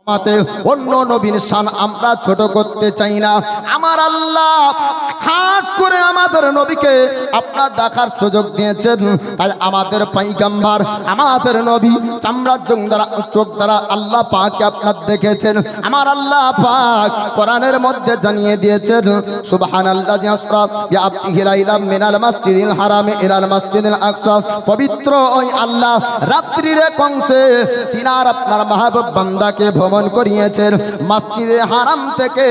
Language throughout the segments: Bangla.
অন্য নবীর শান আমরা ছোট করতে চাই না। আমার আল্লাহ খাস করে আমাদের নবীকে আপনার দেখার সুযোগ দিয়েছেন, তাই আমাদের পয়গম্বর আমাদের নবী চামড়ার চোখ দ্বারা আল্লাহ পাককে আপনার দেখেছেন। আমার আল্লাহ পাক কোরআনের মধ্যে জানিয়ে দিয়েছেন, সুবহানাল্লাযী আসরা বিআবদিহি লাইলাম মিনাল মাসজিদিল হারামি ইলাল মাসজিদিল আকসা। পবিত্র ওই আল্লাহ রাত্রির এক অংশে তিনার আপনার মাহবুব বান্দাকে ভ্রমণ করিয়েছেন মসজিদে হারাম থেকে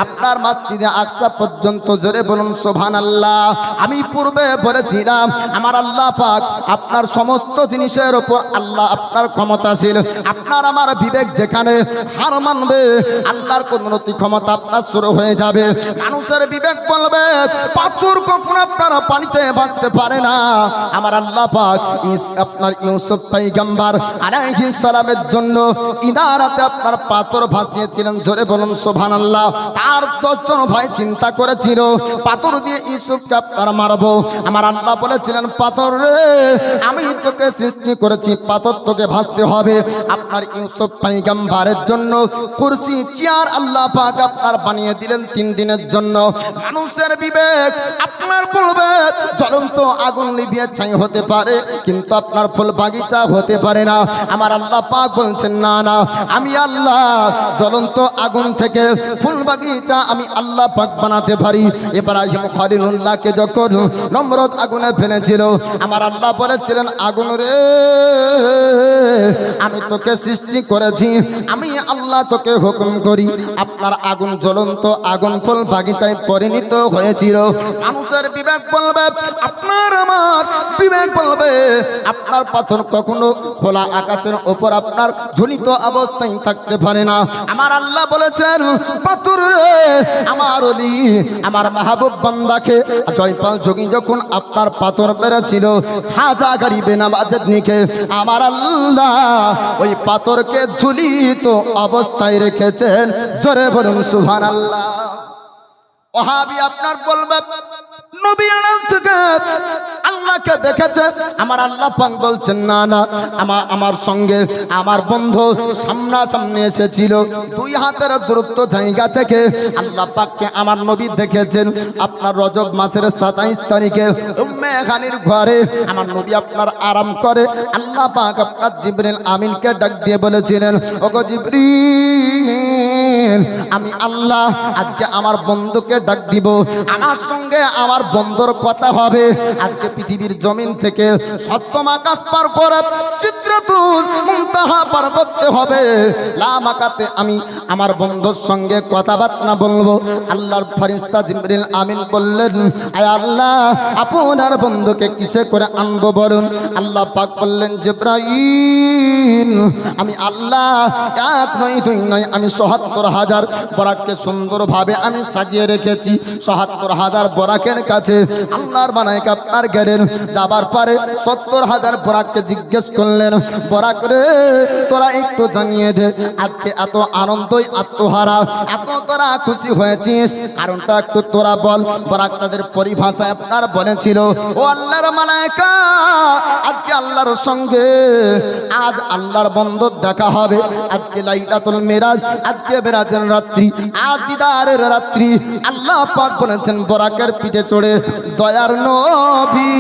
আপনার মসজিদে আকসা পর্যন্ত। জোরে বলুন সুবহানাল্লাহ। আমি পূর্বে বলেছিলাম আমার আল্লাহ পাক আপনার সমস্ত জিনিসের উপর আল্লাহ আপনার ক্ষমতাশীল। আপনার আমার বিবেক যেখানে হার মানবে, আল্লাহর কুদরতি ক্ষমতা আপনার শুরু হয়ে যাবে। মানুষের বিবেক বলবে পাথর কখনো আপনার পানিতে ভাসতে পারে না। আমার আল্লাহ পাক আপনার ইউসুফ পয়গম্বর আলাইহিস সালামের জন্য ইনারাতে আপনার পাথর ভাসিয়েছিলেন। জোরে বলুন সুবহানাল্লাহ। তার 10 জন ভাই চিন্তা করেছিল পাথর দিয়ে ইউসুফকে আপনার মারবো। আমার আল্লাহ বলেছিলেন পাথর রে, আমি তোকে সৃষ্টি করেছি, পাথর তোকে ভাসতে হবে। আপনার ইউসুফ পয়গম্বরের জন্য কুরসি চেয়ার আল্লাহ পাক আপনার বানিয়ে দিলেন 3 দিনের জন্য। মানুষের বিবেক আপনার বলবে জ্বলন্ত আগুন নিভিয়ে ছাই হতে পারে, কিন্তু আপনার ফুল বাগিচা হতে পারে না। আমার আল্লাহ পাক বলছেন না না, আমি আল্লাহ জ্বলন্ত আগুন থেকে ফুল বাগিচা আমি আল্লাহ পাক বানাতে পারি। ইব্রাহিম খলিলুল্লাহকে যখন নমরুদ আগুনে ফেলেছিল, আমার আল্লাহ বলেছিলেন আগুন রে, আমি তোকে সৃষ্টি করেছি, আমি আল্লাহ তোকে হুকুম করি। আপনার আগুন জ্বলন্ত আগুন ফুল বাগিচায় পরিণত হয়েছিল। মানুষের বিবেক বলবে, আপনার আমার বিবেক বলবে আপনার পাথর কখনো খোলা আকাশের উপর আপনার ঝুলিত অবস্থায় থাকতে পারে না। আমার আল্লাহ বলেছেন পাথর রে, আমার ওলি আমার মাহবুব বান্দাকে জয়পাল যোগী যখন আপনার পাথর মেরেছিল হাজা গরিবে নামাজের নিকে, আমার আল্লাহ ওই পাথরকে ঝুলিত অবস্থায় রেখেছেন। জোরে বলুন সুবহানাল্লাহ। ওহাবি আপনার বলবে নবী থেকে আল্লাহকে দেখেছে। আমার আল্লাহ পাক বলছেন না না, আমার সঙ্গে আমার বন্ধু সামনাসামনি এসেছিল, 2 হাতের দূরত্ব জায়গা থেকে আল্লাহ পাককে আমার নবী দেখেছেন। আপনার রজব মাসের 27 তারিখে উম্মে খানির ঘরে আমার নবী আপনার আরাম করে। আল্লাহ পাক আপনার জিবরিল আমিনকে ডাক দিয়ে বলেছিলেন, ওগো জিবরিল, আমি আল্লাহ আজকে আমার বন্ধুকে ডাক দিব, আমার সঙ্গে আমার বন্ধুর কথা হবে। আজকে পৃথিবীর জমিন থেকে সপ্তম আকাশ পার করে সিদরাতুল মুনতাহা পার করতে হবে। লামাকাতে আমি আমার বন্ধুর সঙ্গে কথাবার্তা বলবো। আল্লাহর ফেরেশতা জিবরিল আমিন বললেন, আয় আল্লাহ আপনার বন্ধুকে কিসে করে আনবো বলুন। আল্লাহ পাক বললেন, জিবরাইল, আমি আল্লাহ 1 নয় 2 নয়, আমি ৭৭,০০০ বরাককে সুন্দরভাবে আমি সাজিয়ে রেখেছি। ৭৭,০০০ বরাকের কাছে আল্লাহর মালায়েকা আপনার গেলেন। যাবার পরে ৭০,০০০ বরাককে জিজ্ঞেস করলেন, বরাক রে, তোরা একটু জানিয়ে দে আজকে এত আনন্দই আত্মহারা, এত তোরা খুশি হয়েছিস, কারণটা একটু তোরা বল। বরাক তাদের পরিভাষায় আপনার বলেছিল, ও আল্লাহর মালায়েকা, আজকে আল্লাহর সঙ্গে আজ আল্লাহর বন্ধুর দেখা হবে। আজকে লাইলাতুল মিরাজ, আজকে মিরাজের রাত্রি, আজ দিদারের রাত্রি। আল্লাহ পাক বলেছেন বরাকের পিঠে চড়ে দয়ার নবী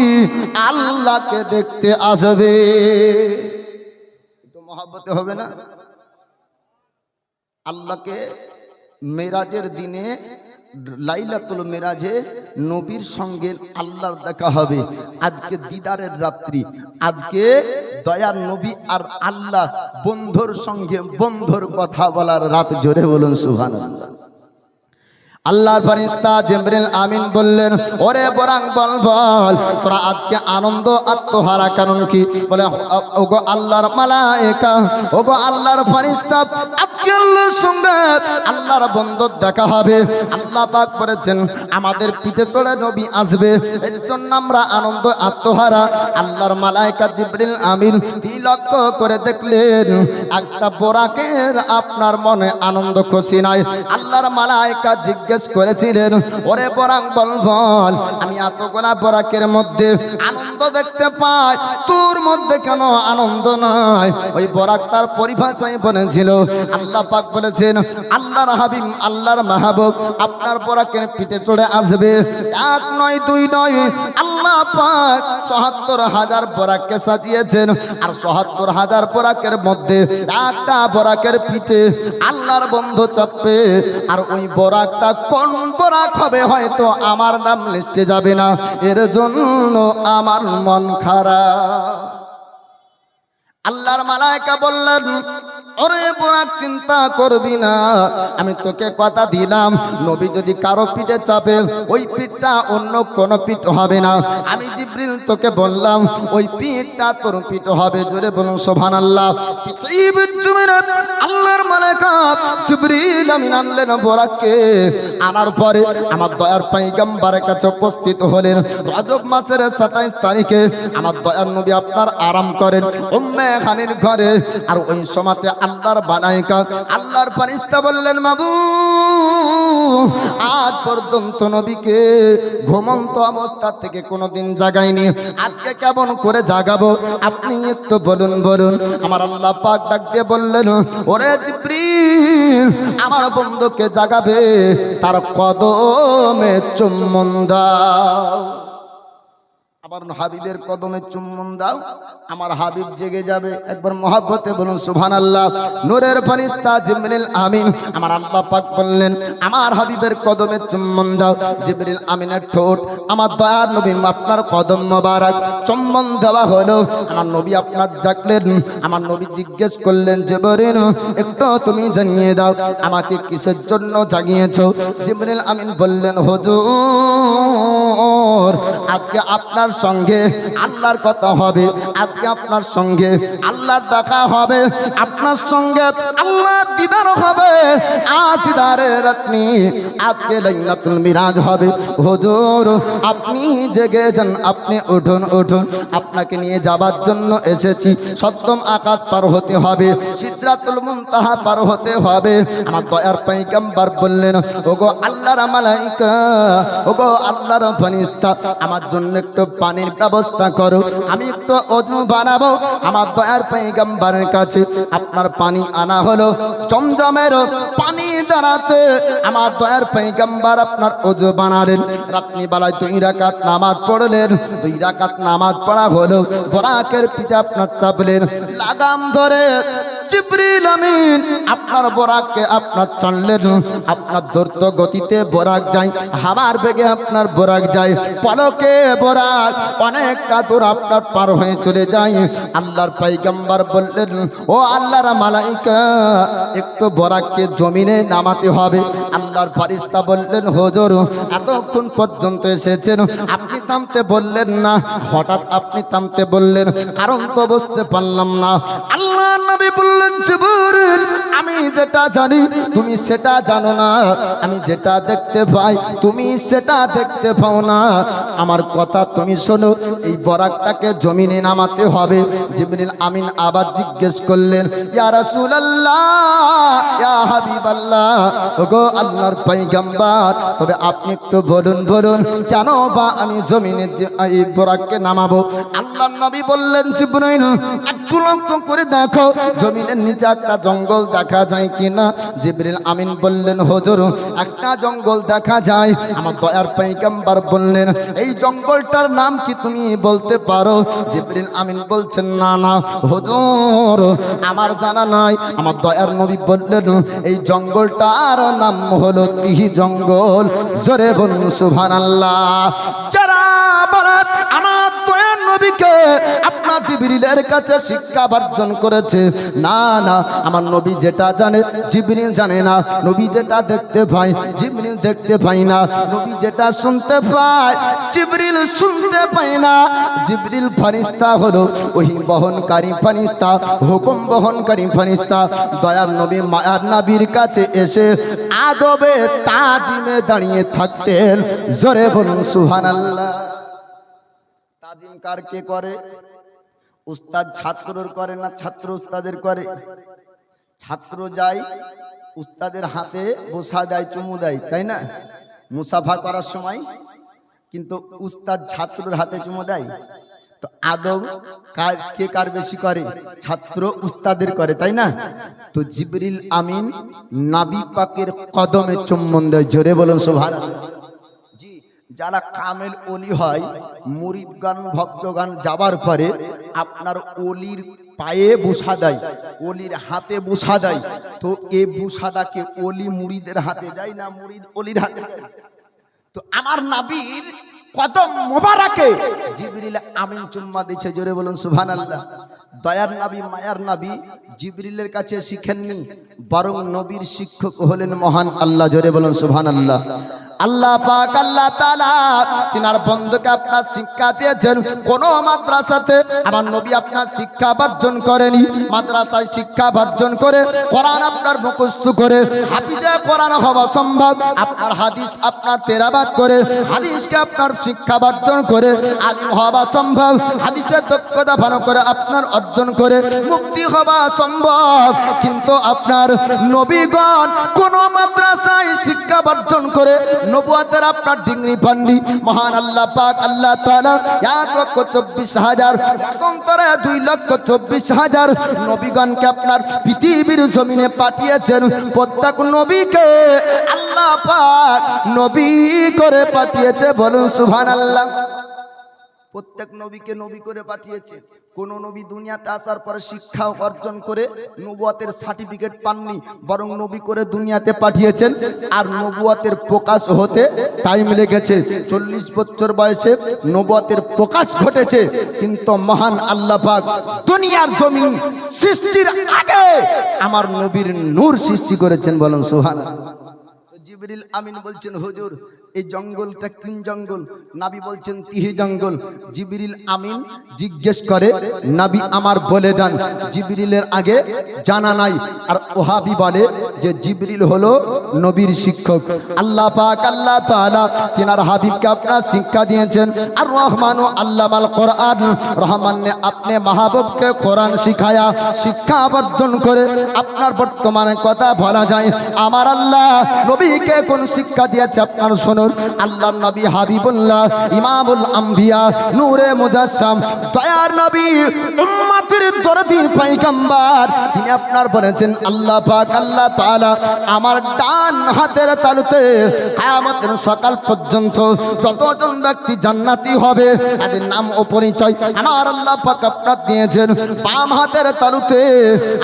আল্লাহকে দেখতে আসবে। একটু মহব্বতে হবে না? আল্লাহকে মেরাজের দিনে লাইলাতুল মিরাজে নবীর সঙ্গে আল্লাহর দেখা হবে। আজকে দিদারের রাত্রি, আজকে দয়ার নবী আর আল্লাহ বন্ধুর সঙ্গে বন্ধুর কথা বলার রাত। জোরে বলুন সুবহানাল্লাহ। আল্লাহর ফেরেশতা জিবরিল আমিন বললেন, ওরে বরাক বল বল, তোরা আজকে আনন্দ আত্মহারা কারণ কি? বলে, ওগো আল্লাহর মালায়েকা, ওগো আল্লাহর ফেরেশতা, আজকে আল্লাহর সঙ্গে আল্লাহর বন্ধুর দেখা হবে। আল্লাহ পাক বলেছেন আমাদের পিঠে চড়ে নবী আসবে, এর জন্য আমরা আনন্দ আত্মহারা। আল্লাহর মালায়েকা জিবরিল আমিন লক্ষ্য করে দেখলেন একটা বরাকের আপনার মনে আনন্দ খুশি নাই। আল্লাহর মালায়েকা জিজ্ঞাসা জিজ্ঞেস করেছিলেন, ওরে বরাক বল বল, আমি এতগুলা বরাকের মধ্যে আনন্দ দেখতে পাই, তোর মধ্যে কেন আনন্দ নাই? ওই বরাক তার পরিভাষায় বলেছিল, আল্লাহ পাক বলেছেন, আল্লাহর হাবিব আল্লাহর মাহবুব আপনার বরাকের পিঠে চড়ে আসবে। এক নয় দুই নয়, আল্লাহ পাক ৭৭,০০০ বরাককে সাজিয়েছেন। আর ৭৭,০০০ বরাকের মধ্যে একটা বরাকের পিঠে আল্লাহর বন্ধু চাপবে। আর ওই বরাকটা কোন বরাক হবে হয়তো আমার নাম লিস্টে যাবে না, এর জন্য আমার মন খারাপ। আল্লাহর মালায়েকা বললেন, ওরে বরাক চিন্তা করবি না, আমি তোকে কথা দিলাম, নবী যদি কারো পিঠে চাপে ওই পিঠটা অন্য কোনো পিঠ হবে না। আমি জিবরিল তোকে বললাম ওই পিঠটা তোর পিঠ হবে। জোরে বলুন সুবহানাল্লাহ। পৃথিবীর জমিনে আল্লাহর মালায়েকা জিবরিল আমিন আনলেন বরাককে। আনার পরে আমার দয়ার পয়গম্বরের কাছে উপস্থিত হলেন। রজব মাসের ২৭ তারিখে আমার দয়ার নবী আপনার আরাম করেন উম্মে খানির ঘরে। আর ওই সময়তে আল্লাহর বানাইকা আল্লাহর ফেরেশতা বললেন, মাবুদ আজ পর্যন্ত নবীকে ঘুমন্ত অবস্থা থেকে কোনোদিন জাগাইনি, আজকে কেমন করে জাগাবো আপনি একটু বলুন বলুন। আমার আল্লাহ পাক ডাক দিয়ে বললেন, ওরে জিবরিল আমার বন্ধুকে জাগাবে, তার কদমে চুম্বন দাও। আমার হাবিবের কদমে চুম্বন দাও, আমার হাবিব জেগে যাবে। একবার মহব্বতে বলুন সুবহানাল্লাহ। নূরের ফেরেশতা জিবরিল আমিন আমার আল্লাহ পাক বললেন, আমার হাবিবের কদমে চুম্বন দাও। জিবরিল আমিনের ঠোঁট আমার দয়ার নবীর আপনার কদম মোবারক চুম্বন দেওয়া হলো। আমার নবী আপনার জাগলেন। আমার নবী জিজ্ঞেস করলেন, জিবরিল একটু তুমি জানিয়ে দাও আমাকে কিসের জন্য জাগিয়েছো? জিবরিল আমিন বললেন, হুজুর আজকে আপনার সঙ্গে আল্লাহর কথা হবে, আজকে আপনার সঙ্গে আল্লাহর দেখা হবে, আপনার সঙ্গে আল্লাহর দিদার হবে। আজ দিদারের রাত্রি, আজকে লাইলাতুল মিরাজ হবে। হুজুর আপনি জেগে যান, আপনি উঠুন উঠুন, আপনাকে নিয়ে যাবার জন্য এসেছি। সপ্তম আকাশ পার হতে হবে, সিদরাতুল মুনতাহা পার হতে হবে। আমার দয়ার পয়গম্বর বললেন, ওগো আল্লাহর মালাইকা, ওগো আল্লাহর ফেরেশতা, আমার জন্য একটু পানির ব্যবস্থা করো, আমি একটু ওযু বানাবো। আমার দয়ার পয়গম্বরের কাছে আপনার পানি আনা হলো। জমজমের পানি দাঁড়াতে আমার দয়ার পয়গম্বর আপনার ওযু বানালেন। রাত্রিবেলায় 2 রাকাত নামাজ পড়লেন। 2 রাকাত নামাজ পড়া হলো, বরাকের পিঠে আপনার চাপলেন। লাগাম ধরে জিবরিল আমিন আপনার বরাককে আপনার চাললেন। আপনার দ্রুত গতিতে বরাক যায়, হাওয়ার বেগে আপনার বরাক যায়। পলকে বরাক অনেকটা দূর আপনার পার হয়ে চলে যায়। আল্লাহর পয়গম্বর বললেন, ও আল্লাহর মালাইকা একটু বরাককে জমিনে নামাতে হবে। আল্লাহর ফেরেশতা বললেন, হুজুর এতক্ষণ পর্যন্ত এসেছেন, আপনি থামতে বললেন না, হঠাৎ আপনি থামতে বললেন, কারণ তো বুঝতে পারলাম না। আল্লাহর নবী বললেন, জিবরিল আমি যেটা জানি তুমি সেটা জানো না, আমি যেটা দেখতে পাই তুমি সেটা দেখতে পাও না। আমার কথা তুমি শোনো, এই বরাকটাকে জমিনে নামাতে হবে। জিবরিল আমিন আবার জিজ্ঞেস করলেন, ইয়া রাসূলুল্লাহ, ইয়া হাবিবাল্লাহ, ওগো আল্লাহর পয়গম্বর তবে আপনি একটু বলুন বলুন কেন বা আমি জমিনে এই বরাককে নামাবো? আল্লাহর নবী বললেন, জিবরিল একটু লক্ষ্য করে দেখো জমিনের নিচে একটা জঙ্গল দেখা যায় কিনা। জিবরিল আমিন বললেন, হুজুর একটা জঙ্গল দেখা যায়। আমার দয়ার পয়গম্বর বললেন, এই জঙ্গলটার নাম কি তুমি বলতে পারো? জিবরিল আমিন বলছেন, না না হুজুর আমার জানা নাই। আমার দয়ার নবী বললেন, এই জঙ্গলটার নাম হলো তিহি জঙ্গল। জোরে বলুন সুবহানাল্লাহ। যারা বলে আমার দয়ার নবীকে আপনার জিবরিলের কাছে শিক্ষা অর্জন করেছে, না না আমার নবী যেটা জানে জিবরিল জানে না। নবী যেটা দেখতে পায় জিবরিল দেখতে পায় না। নবী যেটা শুনতে পায় জিবরিল শুনতে পায় না। জিবরিল ফেরেশতা হলো ওহী বহনকারী ফেরেশতা, হুকুম বহনকারী ফেরেশতা। দয়ার নবী মায়ার নবীর কাছে এসে আদবে তাজিমে দাঁড়িয়ে থাকতেন। জোরে বলুন সুবহানাল্লাহ। তাজিম কার কে করে? উস্তাদ ছাত্রর করে না ছাত্র উস্তাদের করে? ছাত্র যায় উস্তাদের হাতে বসা দেয়, চুমু দেয়, তাই না? মুসাফা করার সময় কিন্তু উস্তাদ ছাত্রের হাতে চুমু দেয়। তো আদব কে কার বেশি করে? ছাত্র উস্তাদের করে, তাই না? তো জিবরিল আমিন নবী পাকের কদমে চুম্বন দেয়। জোরে বলুন সুবহানাল্লাহ। জি, যারা কামেল ওলি হয়, মুরিদগান ভক্তগান যাবার পরে আপনার ওলির পায়ে বুসা দেয়, ওলির হাতে বুসা দেয়। তো এই বুসাটাকে ওলি মুরিদের হাতে দেয় না মুরিদ ওলির হাতে দেয়? তো আমার নবীর কদম মোবারকে জিবরিল আমিন চুম্মা দিচ্ছে। জোরে বলুন সুবহানাল্লাহ। দয়ার নবী মায়ার নবী জিবরিলের কাছে শিখেননি, বরং নবীর শিক্ষক হলেন মহান আল্লাহ। জোরে বলুন সুবহানাল্লাহ। আল্লাহ পাক আল্লাহ তাআলা তিনার বন্ধুকে আপনার শিক্ষা দিয়েছেন। কোন মাদ্রাসাতে আমার নবী আপনার শিক্ষা বর্জন করেনি। মাদ্রাসায় শিক্ষা বর্জন করে কোরআন আপনার মুখস্থ করে হাফিজে কোরআন হওয়া সম্ভব। আপনার হাদিস আপনার তেলাওয়াত করে হাদিসকে আপনার শিক্ষা বর্জন করে আলিম হওয়া সম্ভব। হাদিসের দক্ষতা ভালো করে আপনার অর্জন করে মুক্তি হওয়া সম্ভব। কিন্তু আপনার নবীগণ কোন মাদ্রাসায় শিক্ষা বর্জন করে নবুয়তের আপনার ডিগ্রি পাননি। মহান আল্লাহ পাক আল্লাহ তাআলা 1,24,000 মতান্তরে 2,24,000 নবীগণকে আপনার পৃথিবীর জমিনে পাঠিয়েছেন। প্রত্যেক নবীকে আল্লাহ পাক নবী করে পাঠিয়েছে। বলুন সুবহানাল্লাহ। প্রত্যেক নবীকে নবী করে পাঠিয়েছে। কোন নবী দুনিয়াতে আসার পরে শিক্ষা অর্জন করে নবুয়তের সার্টিফিকেট পাননি, বরং নবী করে দুনিয়াতে পাঠিয়েছেন। আর নবুয়তের প্রকাশ হতে টাইম লেগেছে। 40 বছর বয়সে নবুয়তের প্রকাশ ঘটেছে। কিন্তু মহান আল্লাহ পাক দুনিয়ার জমিন সৃষ্টির আগে আমার নবীর নূর সৃষ্টি করেছেন। বলুন সুবহানাল্লাহ। জিবরিল আমিন বলছেন, হুজুর এই জঙ্গলটা কোন জঙ্গল? নবী বলছেন তিহি জঙ্গল। জিবরিল আমিন জিজ্ঞেস করে, নবী আমার বলে দেন। জিবরিলের আগে জানা নাই। আর ওহাবি বলে যে জিবরিল হলো নবীর শিক্ষক। আল্লাহ পাক আল্লাহ তাআলা তিনার হাবিবকে আপনার শিক্ষা দিয়েছেন। আর রহমানু আল্লামাল কোরআন, রহমান ने अपने মাহবুবকে কোরআন শিখায়া শিক্ষা অর্জন করে আপনার বর্তমানে কথা বলা যায় আমার আল্লাহ নবীকে কোন শিক্ষা দিয়েছে আপনার শুনুন। আল্লাহর নবী হাবিবুল্লাহ ইমামুল আম্বিয়া নূরে মুজাসসাম দয়ার নবী উম্মতের দরদি পয়গম্বর তিনি আপনার বলেছেন আল্লাহ পাক আল্লাহ তাআলা আমার ডান হাতের তালুতে কিয়ামতের সকাল পর্যন্ত যতজন ব্যক্তি জান্নাতি হবে তাদের নাম ও পরিচয় আমার আল্লাহ পাক আপনার দিয়েছেন। বাম হাতের তালুতে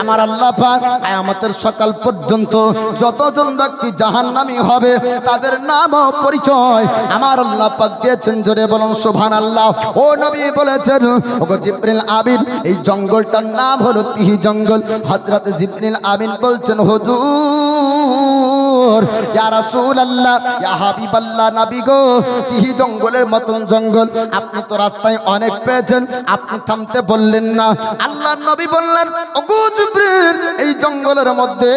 আমার আল্লাহ পাক কিয়ামতের সকাল পর্যন্ত যতজন ব্যক্তি জাহান্নামী হবে তাদের নাম ও পরিচয় আমার আল্লাহ পাক দিয়েছেন। জোরে বলুন সুবহানাল্লাহ। ও নবী বলেছেন, ওগো জিবরিল আমিন এই জঙ্গলটার নাম হলো তিহি জঙ্গল। হযরত জিবরিল আমিন বলছেন, হুজুর ইয়া রাসূলুল্লাহ ইয়া হাবিবাল্লাহ নবী গো তিহি জঙ্গলের মতন জঙ্গল আপনি তো রাস্তায় অনেক পেয়েছেন, আপনি থামতে বললেন না। আল্লাহর নবী বললেন, ওগো জিবরিল এই জঙ্গলের মধ্যে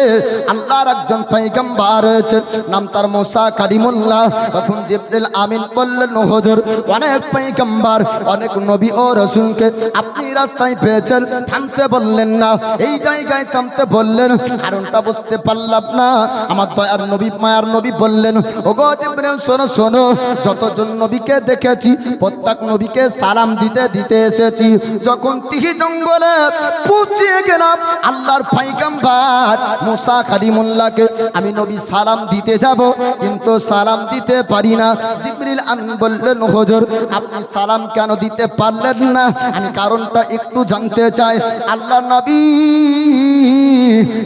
আল্লাহর একজন পয়গম্বর রয়েছে, নাম তার মুসা কালিমুল্লাহ। তখন জিবরিল আমিন বললেন, হুজুর অনেক পয়গম্বর অনেক নবী ও রাসূলকে আপনি রাস্তায় পেয়েছেন, থামতে বললেন না, এই জায়গায় থামতে বললেন, কারণটা বুঝতে পারলাম না। আমার দয়ার নবী মায়ার নবী বললেন, ওগো জিবরিল শোনো শোনো, যতজন নবীকে দেখেছি প্রত্যেক নবীকে সালাম দিতে দিতে এসেছি। যখন তিহি জঙ্গলে পৌঁছে গেলাম আল্লাহর পয়গম্বর মুসা কালিমুল্লাহকে আমি নবী সালাম দিতে যাব, কিন্তু সালাম দিতে পারি না। জিবরিল আমিন বললেন, হুজুর আপনি সালাম কেন দিতে পারলেন না? আমি কারণটা একটু জানতে চাই। আল্লাহর নবী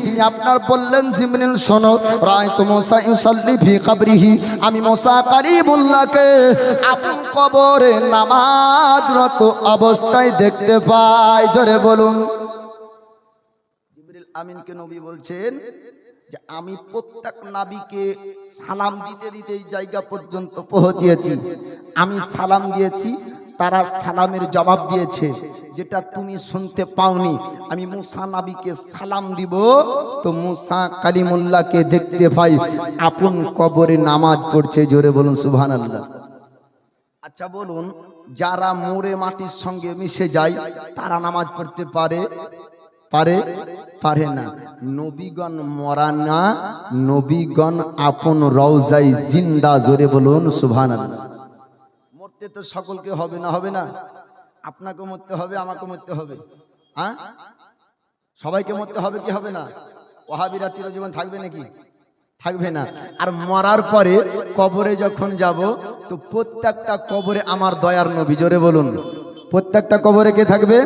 তিনি আপনার বললেন, জিবরিল শোনো, রাআইতু মুসা ইউসাল্লি ফি কবরিহি আমি মুসা কালিমুল্লাহকে আপন কবরে নামাজরত অবস্থায় দেখতে পাই। জোরে বলুন। জিবরিল আমিনকে নবী বলছেন যে আমি প্রত্যেক নবীকে সালাম দিতে দিতে এই জায়গা পর্যন্ত পৌঁছেছি। আমি সালাম দিয়েছি, তারা সালামের জবাব দিয়েছে, যেটা তুমি শুনতে পাওনি। আমি মুসা নবীকে সালাম দিব তো মুসা কালিমুল্লাহকে দেখতে পাই আপন কবরে নামাজ পড়ছে। জোরে বলুন সুবহানাল্লাহ। আচ্ছা বলুন, যারা মোরে মাটির সঙ্গে মিশে যায় তারা নামাজ পড়তে পারে? পারে? পারে না। নবীগণ মরা না, নবীগণ আপন রওজায় জিন্দা। জোরে বলুন সুবহানাল্লাহ। মরতে তো সকলকে হবে না, হবে না? আপনাকে মরতে হবে, আমাকে মরতে হবে, হ্যাঁ? সবাইকে মরতে হবে কি হবে না? ওয়াহাবিরা চিরজীবন থাকবে নাকি? থাকবে না। আর মরার পরে কবরে যখন যাব, তো প্রত্যেকটা কবরে আমার দয়ার নবী। জোরে বলুন, প্রত্যেকটা কবরে কে থাকবে?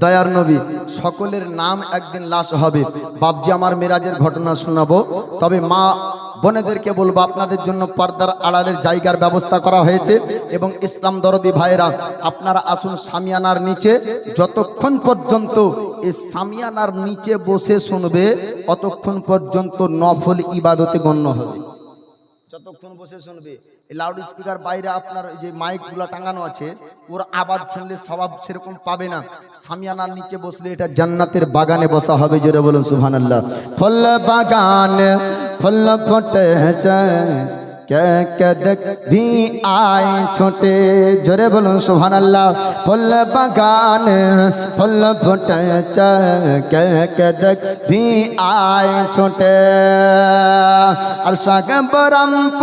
দয়ার নবী। সকলের নাম একদিন লাশ হবে। বাপজি আমার মেরাজের ঘটনা শোনাবো, তবে মা বোনেদেরকে বলবো আপনাদের জন্য পর্দার আড়ালের জায়গার ব্যবস্থা করা হয়েছে। এবং ইসলাম দরদি ভাইরা আপনারা আসুন সামিয়ানার নিচে। যতক্ষণ পর্যন্ত এই সামিয়ানার নিচে বসে শুনবে, অতক্ষণ পর্যন্ত নফল ইবাদতে গণ্য হবে। যতক্ষণ বসে শুনবে। লাউড স্পিকার বাইরে আপনার যে মাইকগুলো টাঙানো আছে, ওর আওয়াজ শুনলে সওয়াব সেরকম পাবে না। সামিয়ানার নিচে বসলে এটা জান্নাতের বাগানে বসা হবে। জোরে বলুন সুবহানাল্লাহ। ফুল বাগানে ফুল ফুটেছে, কে কে দেখ भी आए छोटे। জোরে বলুন সুবহানাল্লাহ। ফুল বাগানে ফুল ফুটেছে, কে কে দেখ भी आए छोटे। আর সাগবরমপুরেতে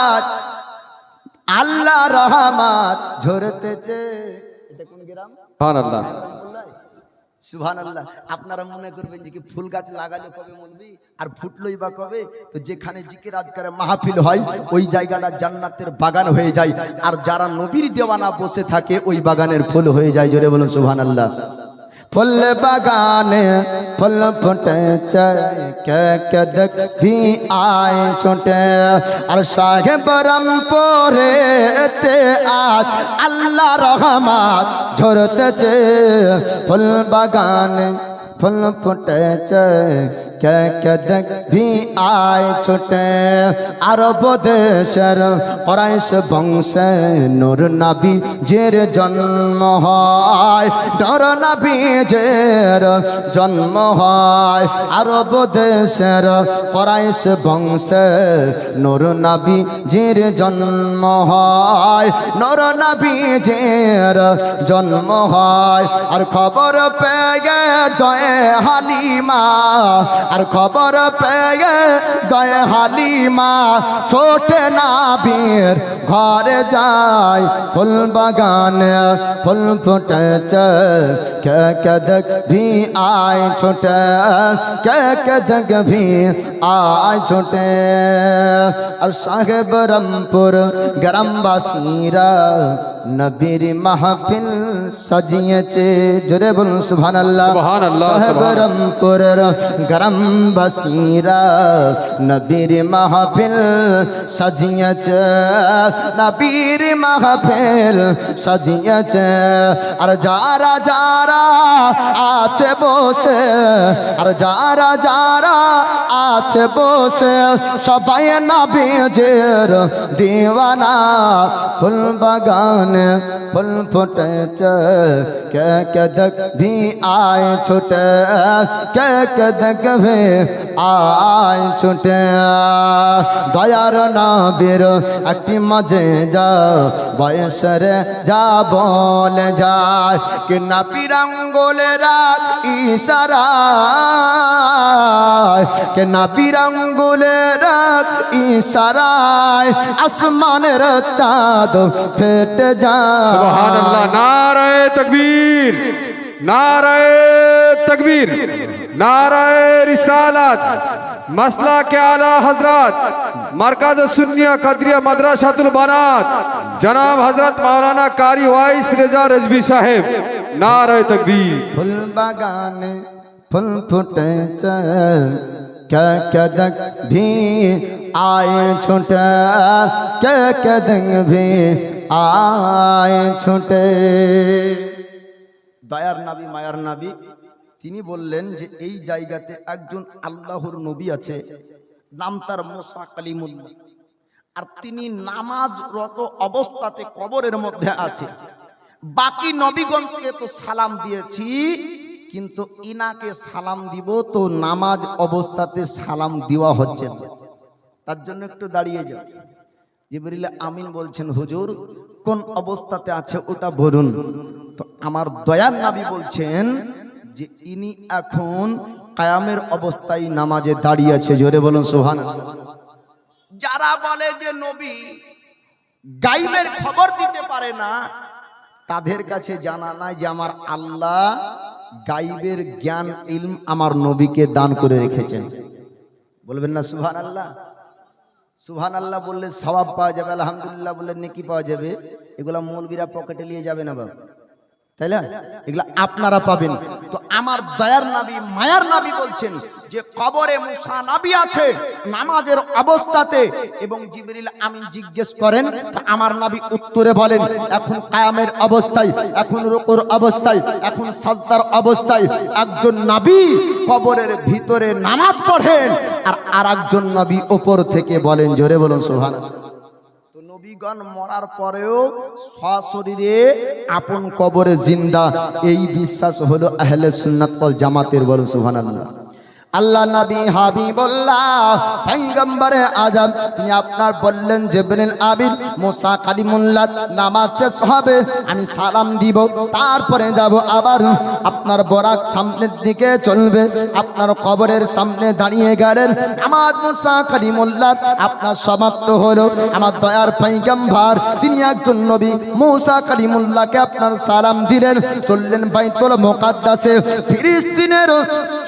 আজ আল্লাহ রহমত ঝরতেছে। এটা কোন গ্রাম? সুবহানাল্লাহ, সুবহানাল্লাহ। আপনারা মনে করবেন যে কি ফুল গাছ লাগালে কবে মলবি আর ফুটলই বা কবে? তো যেখানে জিকির আজকারে মাহফিল হয়, ওই জায়গাটা জান্নাতের বাগান হয়ে যায়। আর যারা নবীর দেওয়ানা বসে থাকে, ওই বাগানের ফুল হয়ে যায়। জোরে বলুন সুবহানাল্লাহ। ফুল বাগানে ফুল ফুটেছে, কে কে দেখ भी आए छोटे। আর সাহেবরমপুরেতে আজ আল্লাহ রহমত ঝরতেছে। ফুল বাগানে ফুল ফুটেছে, কে কে দেখ भी आए छोटे। আরব দেশের কুরাইশ বংশে নূর নবীর জন্ম হয়, নূর নবীর জন্ম হয়। আরব দেশের কুরাইশ বংশে নূর নবীর জন্ম হয়, নূর নবীর জন্ম হয়। আর খবর পেয়ে দয়ে হালিমা, আর খবর পেয়ে দয়ে হালিমা ছোটে নবীর ঘরে যায়। ফুল বাগানে ফুল ফুটেছে, কে কে দেখ भी आए छोटे, কে কে দেখ भी आए छोटे। আর সাহেবরমপুর গ্রামবাসীরা নবীর মাহফিল সাজিয়েছে। জোরে বলুন সুবহানাল্লাহ। সাহেবরমপুরের গ্রামবাসীরা নবীর মাহফিল সাজিয়েছে, নবীর মাহফিল সাজিয়েছে। আর যারা যারা আছে বসে, আর যারা যারা আছে বসে, সবাই নবীর দিওয়ানা। ফুল বাগানে ফুল ফুটেছে, কে কে দেখ भी आए छोटे, কে কে দেখ भी आए छोटे। দয়ার নবীর একটি মজে যা বয়সরে যা বলে যায়, कि নবীর আঙ্গুলেরা ইশারায়, कि নবীর আঙ্গুলেরা ইশারায় আসমানের চাঁদ ফেটে যায়। সুবহানাল্লাহ। নারায়ে তাকবীর, নারায়ে তাকবীর, নারায়ে রিসালাত। मसला के आला हजरत मरकज सुन्निया कदरिया मदरसातुल बनात जनाब हजरत मौलाना कारी वाइस रजा रजवी साहेब। नारे तकबीर। फुल बागाने फुल फुटेছে, কে কে দেখ भी आए छोटे, কে কে দেখ भी आए छोटे। দয়ার নবী মায়ার নবী তিনি বললেন যে এই জায়গাতে একজন আল্লাহর নবী আছে, নাম তার মুসা কালিমুল্লাহ। আর তিনি নামাজরত অবস্থাতে কবরের মধ্যে আছে। বাকি নবীগণকে তো সালাম দিয়েছি, কিন্তু ইনাকে সালাম দিব তো নামাজ অবস্থাতে সালাম দেওয়া হচ্ছে না। তার জন্য একটু দাঁড়িয়ে যাও। জিবরিল আমিন বলছেন, হুজুর কোন অবস্থাতে আছে ওটা বলুন। তো আমার দয়ার নবী বলছেন, যে ইনি এখন কায়ামের অবস্থায় নামাজে দাঁড়িয়ে আছে। জোরে বলুন সুবহানাল্লাহ। যারা বলে যে নবী গাইবের খবর দিতে পারে না, তাদের কাছে জানা নাই যে আমার আল্লাহ গাইবের জ্ঞান ইলম আমার নবীকে দান করে রেখেছেন। বলবেন না সুবহানাল্লাহ? সুবহানাল্লাহ বললে সওয়াব পাওয়া যাবে, আলহামদুলিল্লাহ বললে নেকি পাওয়া যাবে। এগুলা মৌলবীরা পকেটে নিয়ে যাবে না বাবা, তাই না? এগুলা আপনারা পাবেন। তো আমার দয়ার নবী মায়ার নবী বলছেন যে কবরে মুসা নবী আছে নামাজের অবস্থাতে, এবং জিবরিল আমিন জিজ্ঞেস করেন তো আমার নবী উত্তরে বলেন এখন কায়ামের অবস্থায়, এখন রুকুর অবস্থায়, এখন সাজদার অবস্থায় একজন নবী কবরের ভিতরে নামাজ পড়েন, আর আরেকজন নবী উপর থেকে বলেন। জোরে বলুন সুবহানাল্লাহ। নবীগণ মরার পরেও সশরীরে আপন কবরে জিন্দা, এই বিশ্বাস হলো আহলে সুন্নাত ওয়াল জামাতের। বলুন সুবহানাল্লাহ। আল্লাহ নবী হাবিবুল্লাহ পয়গম্বরে আজম তিনি আপনার বললেন জিবরিল আমিন মুসা কালিমুল্লাহ নামাজ শেষ হবে, আমি সালাম দিব, তারপরে যাব আবার আপনার বরাক সামনের দিকে চলবে, আপনার কবরের সামনে দাঁড়িয়ে গেলেন, নামাজ মুসা কালিমুল্লাহ আপনার সমাপ্ত হলো। আমার দয়ার পয়গম্বর তিনি একজন নবী মুসা কালিমুল্লাহকে আপনার সালাম দিলেন, চললেন বাইতুল মুকাদ্দাসে। ফিলিস্তিনের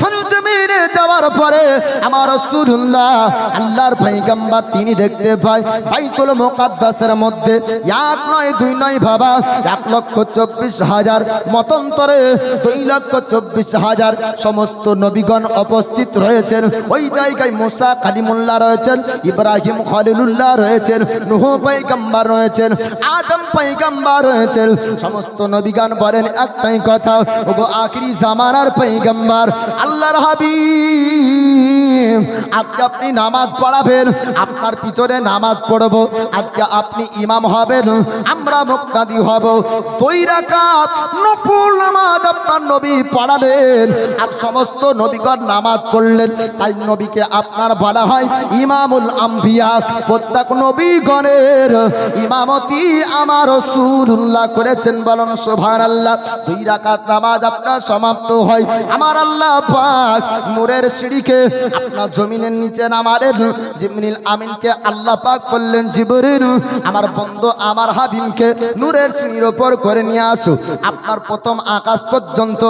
সরজমিনে যাওয়ার পরে আমার রাসূলুল্লাহ আল্লাহর পয়গম্বর তিনি দেখতে পায় বাইতুল মুকাদ্দাসের মধ্যে এক নয় দুই নয় বাবা 1,24,000 মতান্তরে 2,24,000 সমস্ত নবীগণ উপস্থিত রয়েছেন। ওই জায়গায় মুসা কালিমুল্লাহ রয়েছেন, ইব্রাহিম খলিলুল্লাহ রয়েছেন, নূহ পয়গম্বর রয়েছেন, আদম পয়গম্বর রয়েছেন। সমস্ত নবীগণ বলেন একটাই কথা, ওগো আখিরি জামানার পয়গম্বর আল্লাহর হাবিব আজকে আপনি নামাজ পড়াবেন, আপনার পিছনে নামাজ পড়ব, আজকে আপনি ইমাম হবেন, আমরা মুক্তাদি হব। 2 রাকাত নফল নামাজ আপনার নবী পড়ালেন, আর সমস্ত নবীগণ নামাজ পড়লেন। তাই নবীকে আপনার বলা হয় ইমামুল আম্বিয়া। প্রত্যেক নবীগণের ইমামতি আমার রাসূলুল্লাহ করেছেন। বলুন সুবহানাল্লাহ। 2 রাকাত নামাজ আপনার সমাপ্ত হয়, আমার আল্লাহ পাক নূরের সিঁড়িকে আপনার জমিনের নিচে নামালেন। জিবরিল আমিনকে আল্লাহ পাক বললেন জিবরিল আমার বন্ধু আমার হাবিবকে নূরের সিঁড়ির উপর করে নিয়ে আসো। আপনার প্রথম আকাশ পর্যন্ত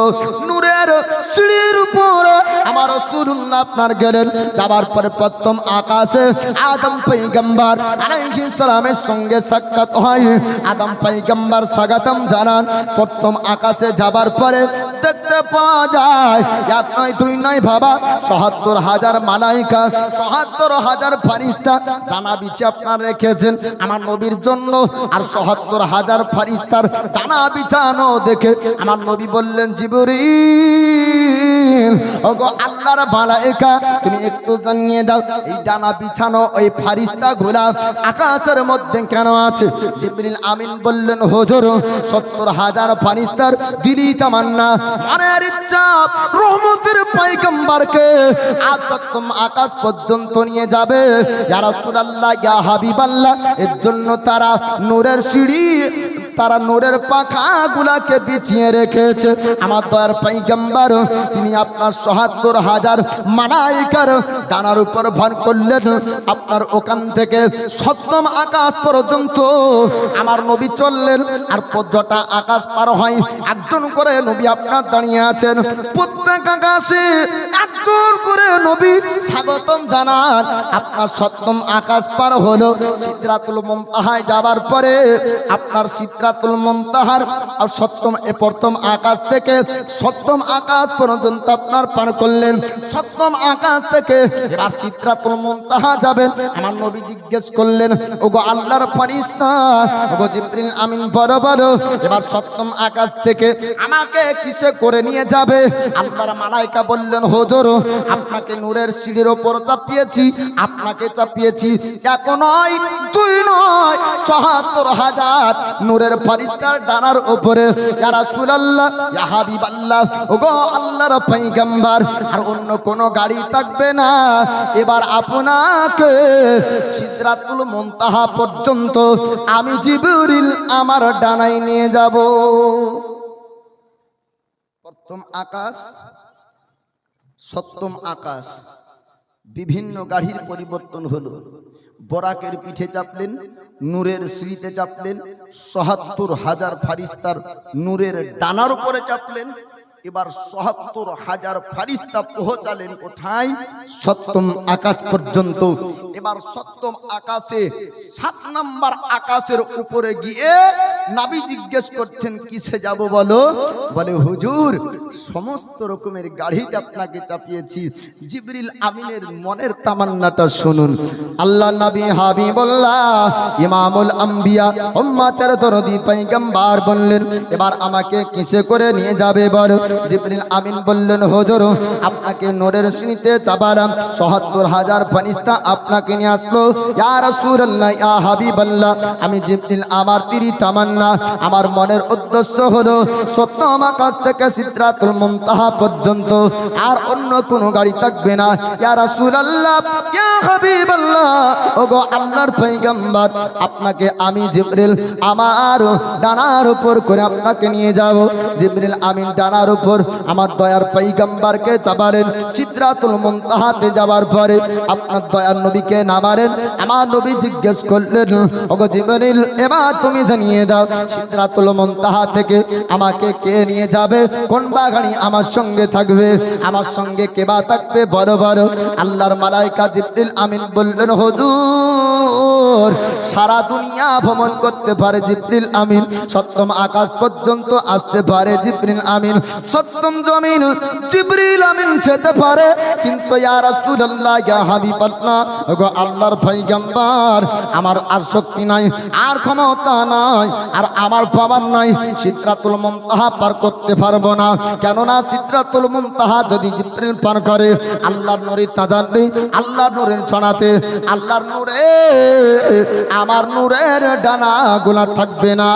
নূরের সিঁড়ির উপর আমার রাসূলুল্লাহ আপনার গেলেন। যাবার পরে প্রথম আকাশে আদম পয়গম্বর আলাইহিস সালামের সঙ্গে সাক্ষাৎ হয়। আদম পয়গম্বর স্বাগতম জানান। প্রথম আকাশে যাবার পরে দেখতে পাওয়া যায় এক নয় দুই নয় বাবা ৭৭,০০০ মালাইকা, ৭৭,০০০ ফারিস্তা ডানা বিছে আপনার রেখেছেন আমার নবীর জন্য। আর ৭৭,০০০ ফারিস্তার ডানা বিছানো দেখে আমার নবী বললেন জিবরিল ওগো আল্লাহর মালাইকা তুমি একটু জানিয়ে দাও এই ডানা বিছানো ওই ফারিস্তা গুলা আকাশের মধ্যে কেন আছে? জিবরিল আমিন বললেন হুজুর ৭০,০০০ ফারিস্তার দিলি তামান্না মনের ইচ্ছা রহমতের পয়গম্বরকে আজ সপ্তম আকাশ পর্যন্ত নিয়ে যাবে। ইয়া রাসূলুল্লাহ ইয়া হাবিবাল্লাহ, এর জন্য তারা নূরের সিঁড়ি, তারা নূরের পাখাগুলাকে বিছিয়ে রেখেছে। আমার দয়ার পয়গম্বর তিনি আপনার ৭৭,০০০ মালাইকার ডানার উপর ভর করলেন। আপনার ওখান থেকে সপ্তম আকাশ পর্যন্ত আমার নবী চললেন। আর যটা আকাশ পার হয় একজন করে নবী আপনার দাঁড়িয়ে আছেন। প্রত্যেক আকাশে একজন করে নবী স্বাগতম জানান। আপনার সপ্তম আকাশ পার হলো সিদরাতুল মুনতাহায় যাবার পরে আপনার সিদরাতুল মুনতাহার আর প্রথম আকাশ থেকে সপ্তম আকাশ পর্যন্ত আপনার পার করলেন। সপ্তম আকাশ থেকে এবার সিদরাতুল মুনতাহা যাবেন। আমার নবী জিজ্ঞেস করলেন ওগো আল্লাহর ফেরেশতা ওগো জিবরিল আমিন বড় বড় এবার সপ্তম আকাশ থেকে আমাকে কিসে করে নিয়ে যাবে? আল্লাহর মালাইকা বললেন হুজুর আপনাকে নূরের সিঁড়ির উপর চাপিয়েছি, আপনাকে চাপিয়েছি এক নয় দুই নয় ৭৭,০০০ নূরের ফারিস্তার ডানার উপরে। ইয়া রাসূলুল্লাহ ইয়া হাবিবাল্লাহ ওগো আল্লাহর পয়গম্বর আর অন্য কোনো গাড়ি থাকবে না। এবার আপনাকে সিদরাতুল মুনতাহা পর্যন্ত আমি জিবরিল আমার ডানায় নিয়ে যাব। সপ্তম আকাশ, সপ্তম আকাশ, বিভিন্ন গাড়ির পরিবর্তন হলো। বরাকের পিঠে চাপলেন, নূরের সিঁড়িতে চাপলেন, ৭৭,০০০ ফারিস্তার নূরের ডানার উপরে চাপলেন। এবার ৭৭,০০০ ফারিস্তা পৌঁছালেন কোথায়? সপ্তম আকাশ পর্যন্ত। এবার সপ্তম আকাশে ৭ নাম্বার আকাশের উপরে গিয়ে নবী জিজ্ঞেস করছেন কিসে যাব বলো? বলে হুজুর সমস্ত রকমের গাড়িতে আপনাকে চাপিয়েছি, জিবরিল আমিনের মনের তামান্নাটা শুনুন। আল্লাহ নবী হাবিবুল্লাহ ইমামুল আম্বিয়া উম্মতের দরদি পয়গম্বর বললেন এবার আমাকে কিসে করে নিয়ে যাবে বলো? জিবরিল আমিন বললেন হুজুর আপনাকে নূরের সিঁড়িতে চাপালাম, ৭৭,০০০ ফারিস্তা আপনাকে নিয়ে আসলো। ইয়া রাসূলুল্লাহ ইয়া হাবিবাল্লাহ, আমি জিবরিল আমার তিরি তামান্না, আমার মনের উদ্দেশ্য হলো সপ্তম আকাশ থেকে সিদরাতুল মুনতাহা পর্যন্ত আর অন্য কোনো গাড়ি থাকবে না। ইয়া রাসূলুল্লাহ ইয়া হাবিবাল্লাহ, ওগো আল্লাহর পয়গম্বর আপনাকে আমি জিবরিল আমার ডানার উপর করে আপনাকে নিয়ে যাব। জিবরিল আমিন ডানার উপর আমার দয়ার পয়গম্বরকে চাপালেন। সিদরাতুল মুনতাহাতে যাওয়ার পরে আপনার দয়ার নবীকে নামালেন। আমার নবী জিজ্ঞেস করলেন ওগো জিবরিল এবার তুমি জানিয়ে দাও সিদরাতুল মুনতাহা থেকে আমাকে কে নিয়ে যাবে, কোন বাগানি আমার সঙ্গে থাকবে, আমার সঙ্গে কে বা থাকবে বড় বড়? আল্লাহর মালাইকা জিবরিল আমিন বললেন হুজুর সারা দুনিয়া ভ্রমণ করতে পারে জিবরিল আমিন, সপ্তম আকাশ পর্যন্ত আসতে পারে জিবরিল আমিন, সপ্তম জমিন জিবরিল আমিন যেতে পারে, কিন্তু ইয়া রাসূলুল্লাহ ইয়া হাবিবাল্লাহ ওগো আল্লাহর পয়গম্বর আমার আর শক্তি নাই, আর ক্ষমতা নাই, আর আমার পাওয়ার নাই, সিদরাতুল মুনতাহা পার করতে পারবো না। কেননা সিদরাতুল মুনতাহা যদি জিবরিল পার করে আল্লাহর নূরের তাজাল্লি, আল্লাহর নূরের ছড়াতে, আল্লাহর নূরে আমার নূরের ডানা গোলা থাকবে না।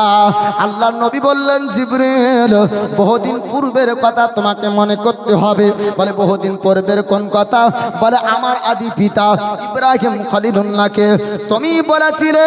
আল্লাহর নবী বললেন জিবরিল বহুদিন পূর্বের কথা তোমাকে মনে করতে হবে। বলে বহুদিন পূর্বের কোন কথা? বলে আমার আদি পিতা ইব্রাহিম খলিলুল্লাহকে তুমি বলেছিলে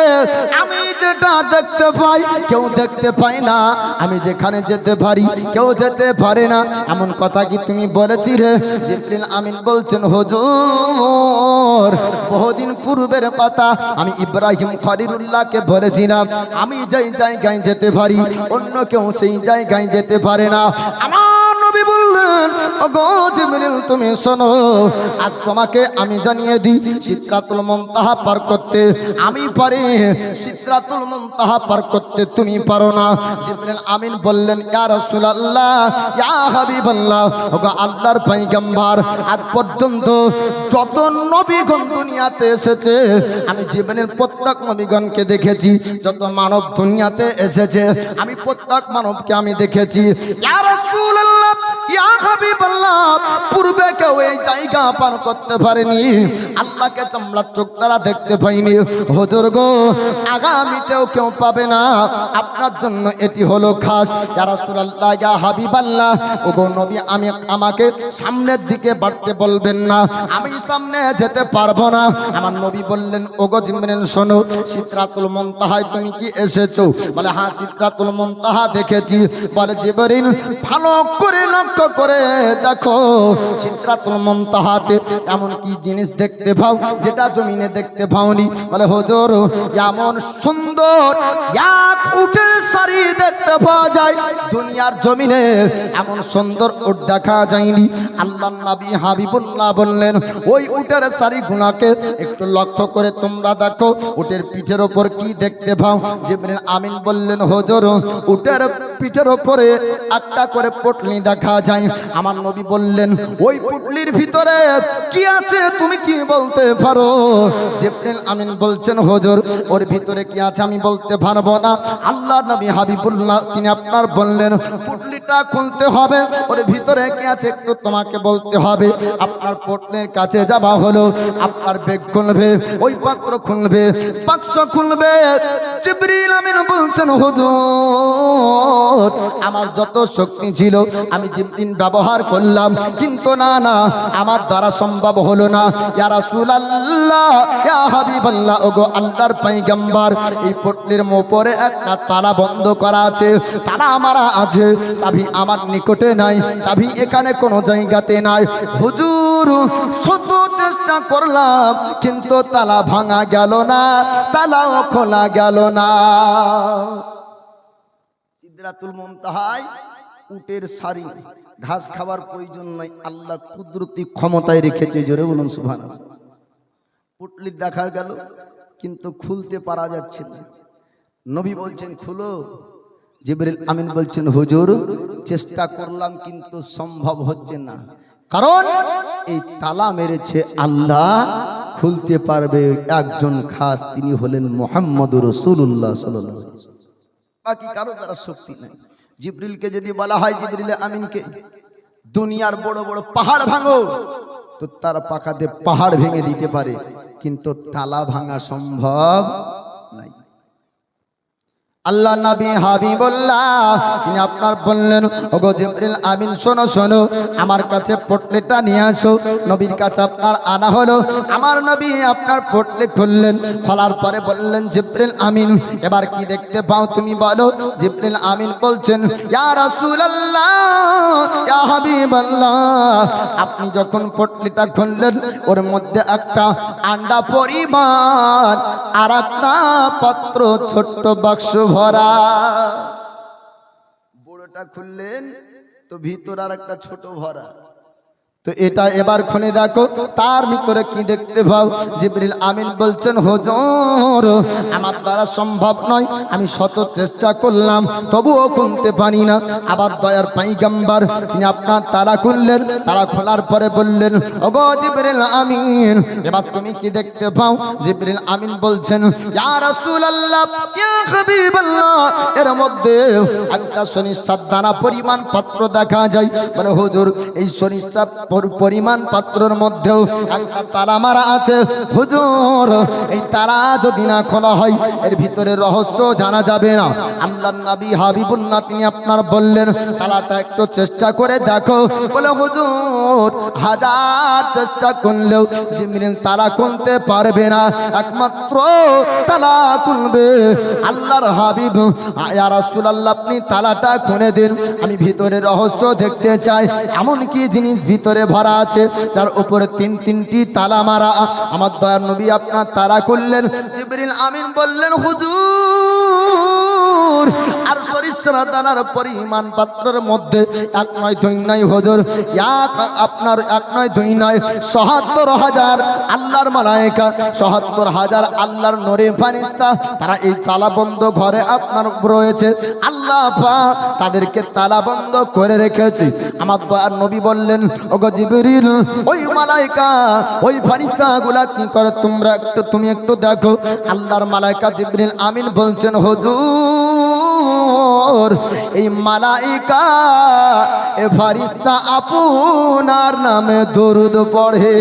আমি যেটা দেখতে পাই কেউ দেখতে পায় না, আমি যেখানে যেতে পারি কেউ যেতে পারে না, এমন কথা কি তুমি বলেছিলে? জিবরিল আমিন বলছেন হুজুর বহুদিন পূর্বের কথা আমি ইব্রাহিম খলিলুল্লাহকে বলেছিলাম আমি যেই জায়গায় যেতে পারি অন্য কেউ সেই জায়গায় যেতে পারে না। আমার নবী বললেন ওগো জিবরিল তুমি শোনো আজ তোমাকে আমি জানিয়ে দিই সিদরাতুল মুনতাহা পার করতে আমি পারি, সিদরাতুল মুনতাহা পার করতে তুমি পারো না। জিবরিল আমিন বললেন ইয়া রাসূলুল্লাহ ইয়া হাবিবাল্লাহ ওগো আল্লাহর পয়গম্বর আজ পর্যন্ত যত নবীগণ দুনিয়াতে এসেছে আমি জীবনের প্রত্যেক নবীগণকে দেখেছি, যত মানব দুনিয়াতে এসেছে আমি প্রত্যেক মানবকে আমি দেখেছি। ইয়া রাসূলুল্লাহ ইয়া হাবিবাল্লাহ পূর্বে কেউ এই জায়গা পার করতে পারেনি, আল্লাহকে চামড়ার চোখ দ্বারা দেখতে পাইনি, হুজুর গো আগামীতেও কেউ পাবে না, আপনার জন্য এটি হলো খাস। ইয়া রাসূলুল্লাহ ইয়া হাবিবাল্লাহ ওগো নবী আমি আমাকে সামনের দিকে বাড়তে বলবেন না, আমি সামনে যেতে পারবো না। আমার নবী বললেন ওগো জিবরিল শোনো সিদরাতুল মুনতাহায় তুমি কি এসেছো? বলে হ্যাঁ সিদরাতুল মুনতাহা দেখেছি। বলে জিবরিল ভালো করে লক্ষ্য করে দেখো সিদরাতুল মুনতাহাতে এমন কি জিনিস দেখতে পাও যেটা জমিনে দেখতে পাওনি? বলে হুজুর এমন সুন্দর এক উটের সারি দেখতে পাওয়া যায় দুনিয়ার জমিনে, এমন সুন্দর উট দেখা যায়নি। আল্লাহর নবী হাবিবুল্লাহ বললেন ওই উটের সারি গুনাকে একটু লক্ষ্য করে তোমরা দেখো উটের পিঠের ওপর কি দেখতে পাও? জিবরিল আমিন বললেন হুজুর উটের পিঠের ওপরে একটা করে পুটলি দেখা যায়। আমার নবী বললেন ওই পুটলির ভিতরে কি আছে তুমি কি বলতে পারো? জিবরিল আমিন বলছেন হুজুর ওর ভিতরে কি আছে আমি বলতে পারবো না। আল্লাহর নবী হাবিবুল্লাহ তিনি আপনার বললেন পুটলিটা খুলতে হবে, ওর ভিতরে কি আছে একটু তোমাকে বলতে হবে। আপনার পুটলির কাছে যাওয়া হলো, আপনার ব্যাগ খুলবে, ওই পাত্র খুলবে, বাক্স খুলবে। জিবরিল আমিন বলছেন হুজুর হুজুর আমার যত শক্তি ছিল আমি জিবরিল ব্যবহার করলাম, কিন্তু না না আমার দ্বারা সম্ভব হলো না। ইয়া রাসূলুল্লাহ, ইয়া হাবিবাল্লাহ, ওগো আল্লাহর পয়গম্বর, এই পটলির উপরে একটা তালা বন্ধ করা আছে, তালা মারা আছে, চাবি আমার নিকটে নাই, চাবি এখানে কোনো জায়গাতে নাই। হুজুর শুধু চেষ্টা করলাম কিন্তু তালা ভাঙা গেল না, তালাও খোলা গেল না। সিদরাতুল মুনতাহায় উটের সারি, ঘাস খাবার প্রয়োজন নাই, আল্লাহ কুদরতি ক্ষমতায় রেখেছে। জোরে বলুন সুবহানাল্লাহ। পুটলি দেখা গেল কিন্তু খুলতে পারা যাচ্ছে না। নবী বলছেন খুলো, জিবরিল আমিন বলছেন হুজুর চেষ্টা করলাম কিন্তু সম্ভব হচ্ছে না, কারণ এই তালা মেরেছে আল্লাহ, খুলতে পারবে একজন খাস, তিনি হলেন মুহাম্মদুর রাসূলুল্লাহ সাল্লাল্লাহু আলাইহি ওয়াসাল্লাম। বাকি কারো দ্বারা শক্তি নাই। জিবরিলকে যদি বলা হয়, জিবরিল আমিনকে দুনিয়ার বড় বড় পাহাড় ভাঙো, তো তার পাখাতে পাহাড় ভেঙে দিতে পারে, কিন্তু তালা ভাঙা সম্ভব নাই। আল্লাহ নবী হাবিবুল্লাহ তিনি আপনার বললেন, ওগো জিবরিল আমিন শোনো শোনো, আমার কাছে পটলিটা নিয়ে আসো। নবীর কাছে আপনার আনা হলো, আমার নবী আপনার পটলি খুললেন, খোলার পরে বললেন, জিবরিল আমিন এবার কি দেখতে পাও তুমি বলো। জিবরিল আমিন বলছেন, ইয়া রাসূলুল্লাহ, ইয়া হাবিবাল্লাহ, আপনি যখন পটলিটা খুললেন ওর মধ্যে একটা আন্ডা পরিমাণ আর একটা পাত্র ছোট্ট বাক্স ভরা। বড়টা খুললেন তো ভিতর আর একটা ছোট ভরা, তো এটা এবার খুলে দেখো তার ভিতরে কি দেখতে পাও। জিবরিল আমিন বলছেন, হুজুর আমার দ্বারা সম্ভব নয়, আমি শত চেষ্টা করলাম তবুও খুলতে পারি না। আবার দয়ার পয়গম্বর তিনি আপনার তালা খুললেন, তালা খোলার পরে বললেন, ওগো জিবরিল আমিন এবার তুমি কি দেখতে পাও। জিবরিল আমিন বলছেন, ইয়া রাসূলুল্লাহ, ইয়া হাবিবাল্লাহ, এর মধ্যে একটা সরিষার দানা পরিমাণ পাত্র দেখা যায়। বলে হুজুর এই সরিষা পরিমাণ পাত্রের মধ্যেও একটা তালা মারা আছে। হুজুর এই তালা যদি না খোলা হয় এর ভিতরে রহস্য জানা যাবে না। আল্লাহর নবী হাবিবুল্লাহ তিনি আপনার বললেন, তালাটা একটু চেষ্টা করে দেখো। বলে হুজুর হাজার চেষ্টা করলেও জিবরিল তালা খুলতে পারবে না, একমাত্র তালা খুলবে আল্লাহর হাবিব। ইয়া রাসূলুল্লাহ আপনি তালাটা খুলে দিন, আমি ভিতরে রহস্য দেখতে চাই। এমন কি জিনিস ভিতরে ভরা আছে যার উপরে তিনটি তালা মারা। আমার দয়ার নবী আপনার তালা খুললেন। জিবরিল আমিন বললেন, হুজুর আর সরিষার দানার পরিমাণ পাত্রের মধ্যে এক নয় দুই নয় হুজুর, আপনার এক নয় দুই নয় ৭৭,০০০ আল্লাহর মালায়েকা, ৭৭,০০০ আল্লাহর নূরে ফারিস্তা, তারা এই তালাবন্ধ ঘরে আপনার রয়েছে। আল্লাহ পাক তাদেরকে তালাবন্ধ করে রেখেছে। আমার দয়ার নবী বললেন, ওগো জিবরিল ওই মালায়েকা ওই ফারিস্তাগুলা কি করে তুমি একটু দেখো। আল্লাহর মালায়েকা জিবরিল আমিন বলছেন, হুজুর এই মালায়েকা এ ফারিস্তা আপনার নামে দরুদ পড়ে।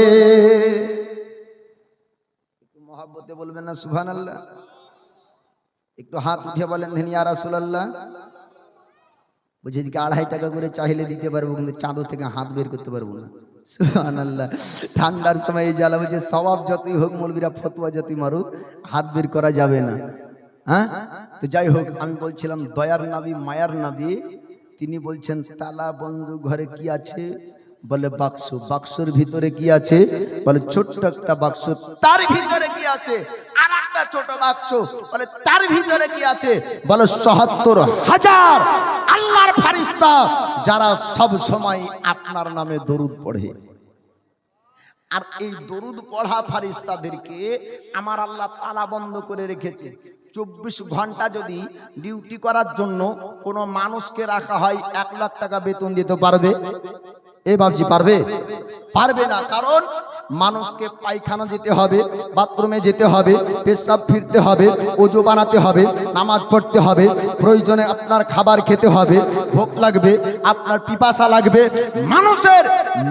একটু মহব্বতে বলবেন না সুবহানাল্লাহ? একটু হাত উঠে বলেন ইয়া রাসূলুল্লাহ। বলছি যে ২৫০ টাকা করে চাইলে দিতে পারবো, কিন্তু চাঁদো থেকে হাত বের করতে পারবো না। সুবহানাল্লাহ। ঠান্ডার সময় এই জ্বালা বলছে সওয়াব যতই হোক, মৌলবীরা ফতোয়া যতই মারুক, হাত বের করা যাবে না। হ্যাঁ, তো যাই হোক, আমি বলছিলাম দয়ার নবী মায়ার নবী তিনি বলছেন তালা বন্ধু ঘরে কি আছে। বলে বাক্স। বাক্সের ভিতরে কি আছে? বলে ছোট্ট একটা বাক্স। তার ভিতরে কি আছে? আর একটা ছোট বাক্স। বলে তার ভিতরে কি আছে? বলে ৭৭,০০০ আল্লাহর ফেরেশতা যারা সব সময় আপনার নামে দরুদ পড়ে। আর এই দরুদ পড়া ফেরেশতাদেরকে আমার আল্লাহ তালা বন্ধ করে রেখেছে। ২৪ ঘন্টা যদি ডিউটি করার জন্য কোনো মানুষকে রাখা হয়, ১ লাখ টাকা বেতন দিতে পারবে? এ বাবজি পারবে? পারবে না। কারণ মানুষকে পায়খানা যেতে হবে, বাথরুমে যেতে হবে, পেশাব ফিরতে হবে, ওযু বানাতে হবে, নামাজ পড়তে হবে, প্রয়োজনে আপনার খাবার খেতে হবে, ভোক লাগবে, আপনার পিপাসা লাগবে, মানুষের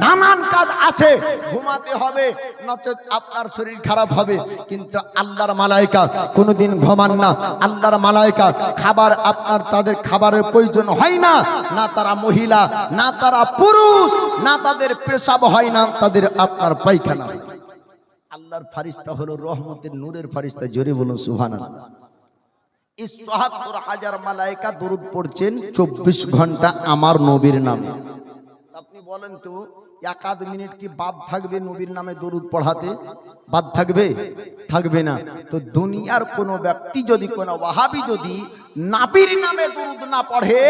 নানান কাজ আছে, ঘুমাতে হবে, নচেত আপনার শরীর খারাপ হবে। কিন্তু আল্লাহর মালায়েকা কোনোদিন ঘুমান না। আল্লাহর মালায়েকা খাবার আপনার তাদের খাবারের প্রয়োজন হয় না, না তারা মহিলা, না তারা পুরুষ, না তাদের পেশাব হয় না, তাদের আপনার পায়খানা হয়। আল্লাহর ফারিস্তা হলো রহমতের নূরের ফারিস্তা, জোরে বলুন সুবহানাল্লাহ। এই ৭৪,০০০ মালায়েকা দরুদ পড়ছেন ২৪ ঘন্টা আমার নবীর নামে। আপনি বলেন তো এক আধ মিনিট কি বাদ থাকবে নবীর নামে দরুদ পড়াতে? বাদ থাকবে? থাকবে না। তো দুনিয়ার কোনো ব্যক্তি যদি, কোনো ওয়াহাবি যদি নবীর নামে দরুদ না পড়ে,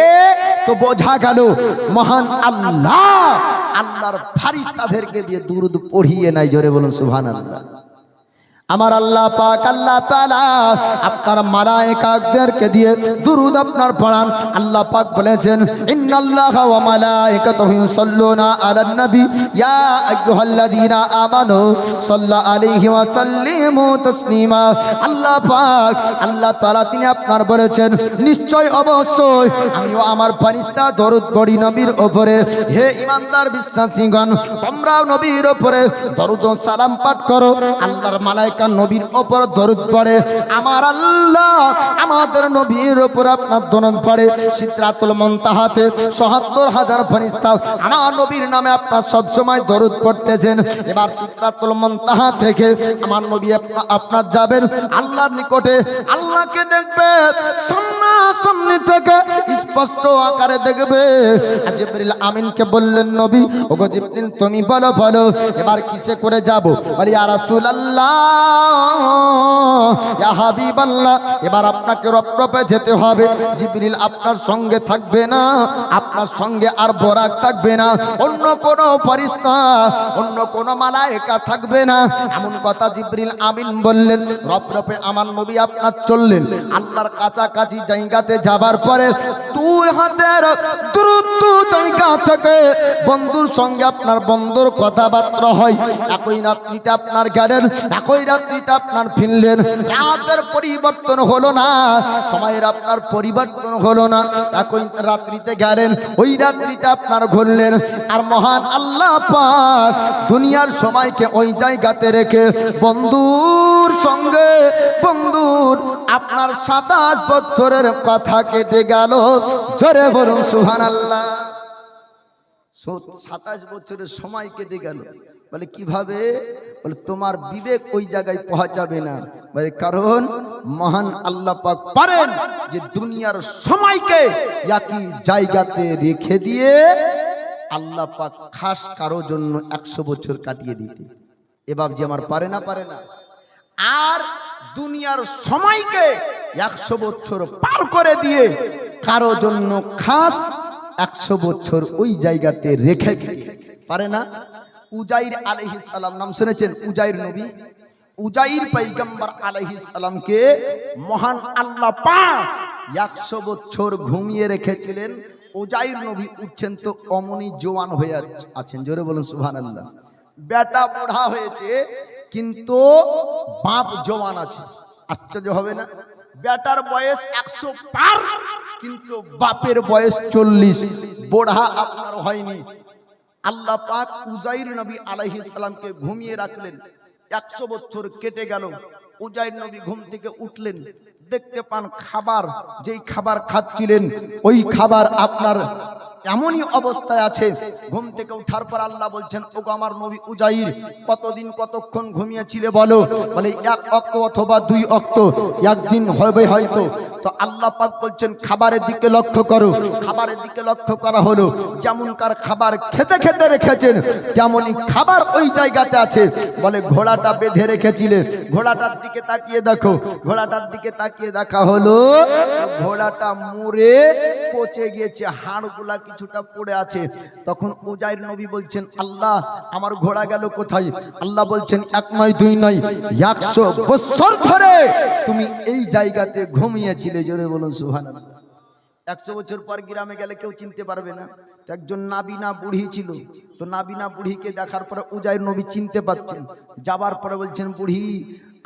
তো বোঝা গেল মহান আল্লাহ আল্লাহর ফারিস্তাদেরকে দিয়ে দরুদ পড়িয়ে নাই। জোরে বলুন সুবহানাল্লাহ। আমার আল্লাহ পাক আল্লাহ তাআলা আপনার মালায়েকাদেরকে দিয়ে দুরূদ আপনার পড়ান। আল্লাহ পাক বলেছেন, ইন্নাল্লাহা ওয়া মালায়েকাতুহু ইউসাল্লুনা আলান নবী ইয়া আইয়ুহাল্লাযীনা আমানু সাল্লু আলাইহি ওয়া সাল্লিমু তাসলিমা। আল্লাহ পাক আল্লাহ তাআলা তিনি আপনার বলেছেন, নিশ্চয় অবশ্যই আমিও আমার ফেরেশতা দরুদ পড়ি নবীর উপরে। হে ঈমানদার বিশ্বাসীগণ, তোমরাও নবীর উপরে দরুদ ও সালাম পাঠ করো। আল্লাহর মালায়েকা নবীর উপর দরুদ পড়ে, আমার আল্লাহ আমাদের নবীর উপর আপনার দরুদ পড়ে। সিদরাতুল মুনতাহাতে ৭৪,০০০ ফেরেশতা আমার নবীর নামে আপনার সব সময় দরুদ পড়তেছেন। এবার সিদরাতুল মুনতাহা থেকে আমার নবী আপনার যাবেন আল্লাহর নিকটে, আল্লাহকে দেখবে সামনাসামনি থেকে স্পষ্ট আকারে দেখবে। জিবরিল আমিনকে বললেন, নবী ওগো জিবরিল তুমি বলো বলো এবার কিসে করে যাব? বলি ইয়া রাসূলুল্লাহ, ইয়া হাবিবাল্লাহ, এবার আপনাকে রপ্রপে যেতে হবে। জিবরিল আপনার সঙ্গে থাকবে না, আপনার সঙ্গে আর বরাক থাকবে না, অন্য কোনো ফেরেশতা, অন্য কোনো মালায়েকা থাকবে না। এমন কথা জিবরিল আমিন বললেন। রপ্রপে আমার নবী আপনার চললেন। আল্লাহর কাছাকাছি জায়গাতে যাবার পরে 2 হাতের দূরত্ব জায়গা থেকে বন্ধুর সঙ্গে আপনার বন্ধুর কথাবার্তা হয়। একই রাত্রিতে আপনার গেলেন, একই রাত্রিতে আপনার ফিরলেন। রাতের পরিবর্তন হলো না, সময়ের আপনার পরিবর্তন হলো না। একই রাত্রিতে গেলেন, ওই রাত্রিতে আপনার ঘুরলেন। আর মহান আল্লাহ পাক দুনিয়ার সময়কে ওই জায়গাতে রেখে বন্ধুর সঙ্গে বন্ধুর আপনার ২৭ বছরের কথা কেটে গেল। জোরে বলুন সুবহানাল্লাহ। ২৭ বছরের সময় কেটে গেল। বলে কিভাবে? বলে তোমার বিবেক ওই জায়গায় পৌঁছাবে না। বলে কারণ মহান আল্লাহ পাক পারেন যে দুনিয়ার সময়কে একই জায়গাতে রেখে দিয়ে আল্লাহ পাক খাস কারো জন্য ১০০ বছর কাটিয়ে দিতে। এ বাবজি আমার পারে না? পারে না। আর দুনিয়ার সময়কে ১০০ বছর পার করে দিয়ে কারো জন্য খাস ১০০ বছর ওই জায়গাতে রেখে দিতে পারে না। উজাইর আলাইহিস সালাম নাম শুনেছেন? উজাইর নবী, উজাইর পয়গম্বর আলাইহিস সালামকে মহান আল্লাহ পাক ১০০ বছর ঘুমিয়ে রেখেছিলেন। উজাইর নবী উঠছেন তো অমনি জওয়ান হয়ে আছেন। জোরে বলুন সুবহানাল্লাহ। বেটা বুড়া হয়েছে কিন্তু বাপ জওয়ান আছে। আশ্চর্য হবে না? বেটার বয়স ১০০ পার কিন্তু বাপের বয়স ৪০, বুড়া আপনার হয়নি। আল্লাহ পাক উজাইর নবী আলাইহিস সালামকে ঘুমিয়ে রাখলেন। ১০০ বছর কেটে গেল। উজাইর নবী ঘুম থেকে উঠলেন, দেখতে পান খাবার, যেই খাবার খাচ্ছিলেন ওই খাবার আপনার এমনই অবস্থায় আছে। ঘুম থেকে ওঠার পর আল্লাহ বলছেন, ওগো আমার নবী উজাইর, কতদিন কতক্ষণ ঘুমিয়েছিলে বলো? বলে ১ অক্ত অথবা ২ অক্ত, একদিন হবে হয়তো। তো আল্লাহ পাক বলছেন খাবারের দিকে লক্ষ্য করো। খাবারের দিকে লক্ষ্য করা হলো, যেমনকার খাবার খেতে খেতে রেখেছেন তেমনই খাবার ওই জায়গাতে আছে। বলে ঘোড়াটা বেঁধে রেখেছিলে, ঘোড়াটার দিকে তাকিয়ে দেখো। ঘোড়াটার দিকে তাকিয়ে দেখা হলো ঘোড়াটা মরে পচে গিয়েছে, হাড়গুলা কিছুটা পড়ে আছে। তখন উজাইর নবী বলছেন, আল্লাহ আমার ঘোড়া গেল কোথায়? আল্লাহ বলছেন ১ নয় ২ নয় ১০০ বছর ধরে তুমি এই জায়গাতে ঘুমিয়েছিলে। জোরে বলুন সুবহানাল্লাহ। 100 বছর পর গ্রামে গেলে কেউ চিনতে পারবে না। তো একজন নাবিনা বুড়ি ছিল, তো নাবিনা বুড়িকে দেখার পরে উজাইর নবী চিনতে পাচ্ছেন। যাবার পরে বলছেন, বুড়ি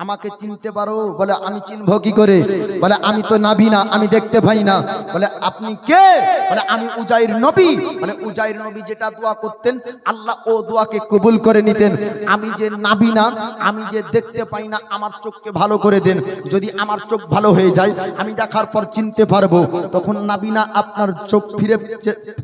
আমাকে চিনতে পারো? বলে আমি চিনবো কি করে? বলে আমি তো নাবিনা, আমি দেখতে পাই না। বলে আপনি কে? বলে আমি উজাইর নবী। বলে উজাইর নবী যেটা দোয়া করতেন আল্লাহ ও দোয়াকে কবুল করে নিতেন। আমি যে নাবিনা, আমি যে দেখতে পাই না, আমার চোখকে ভালো করে দেন, যদি আমার চোখ ভালো হয়ে যায় আমি দেখার পর চিনতে পারবো। তখন নাবিনা আপনার চোখ ফিরে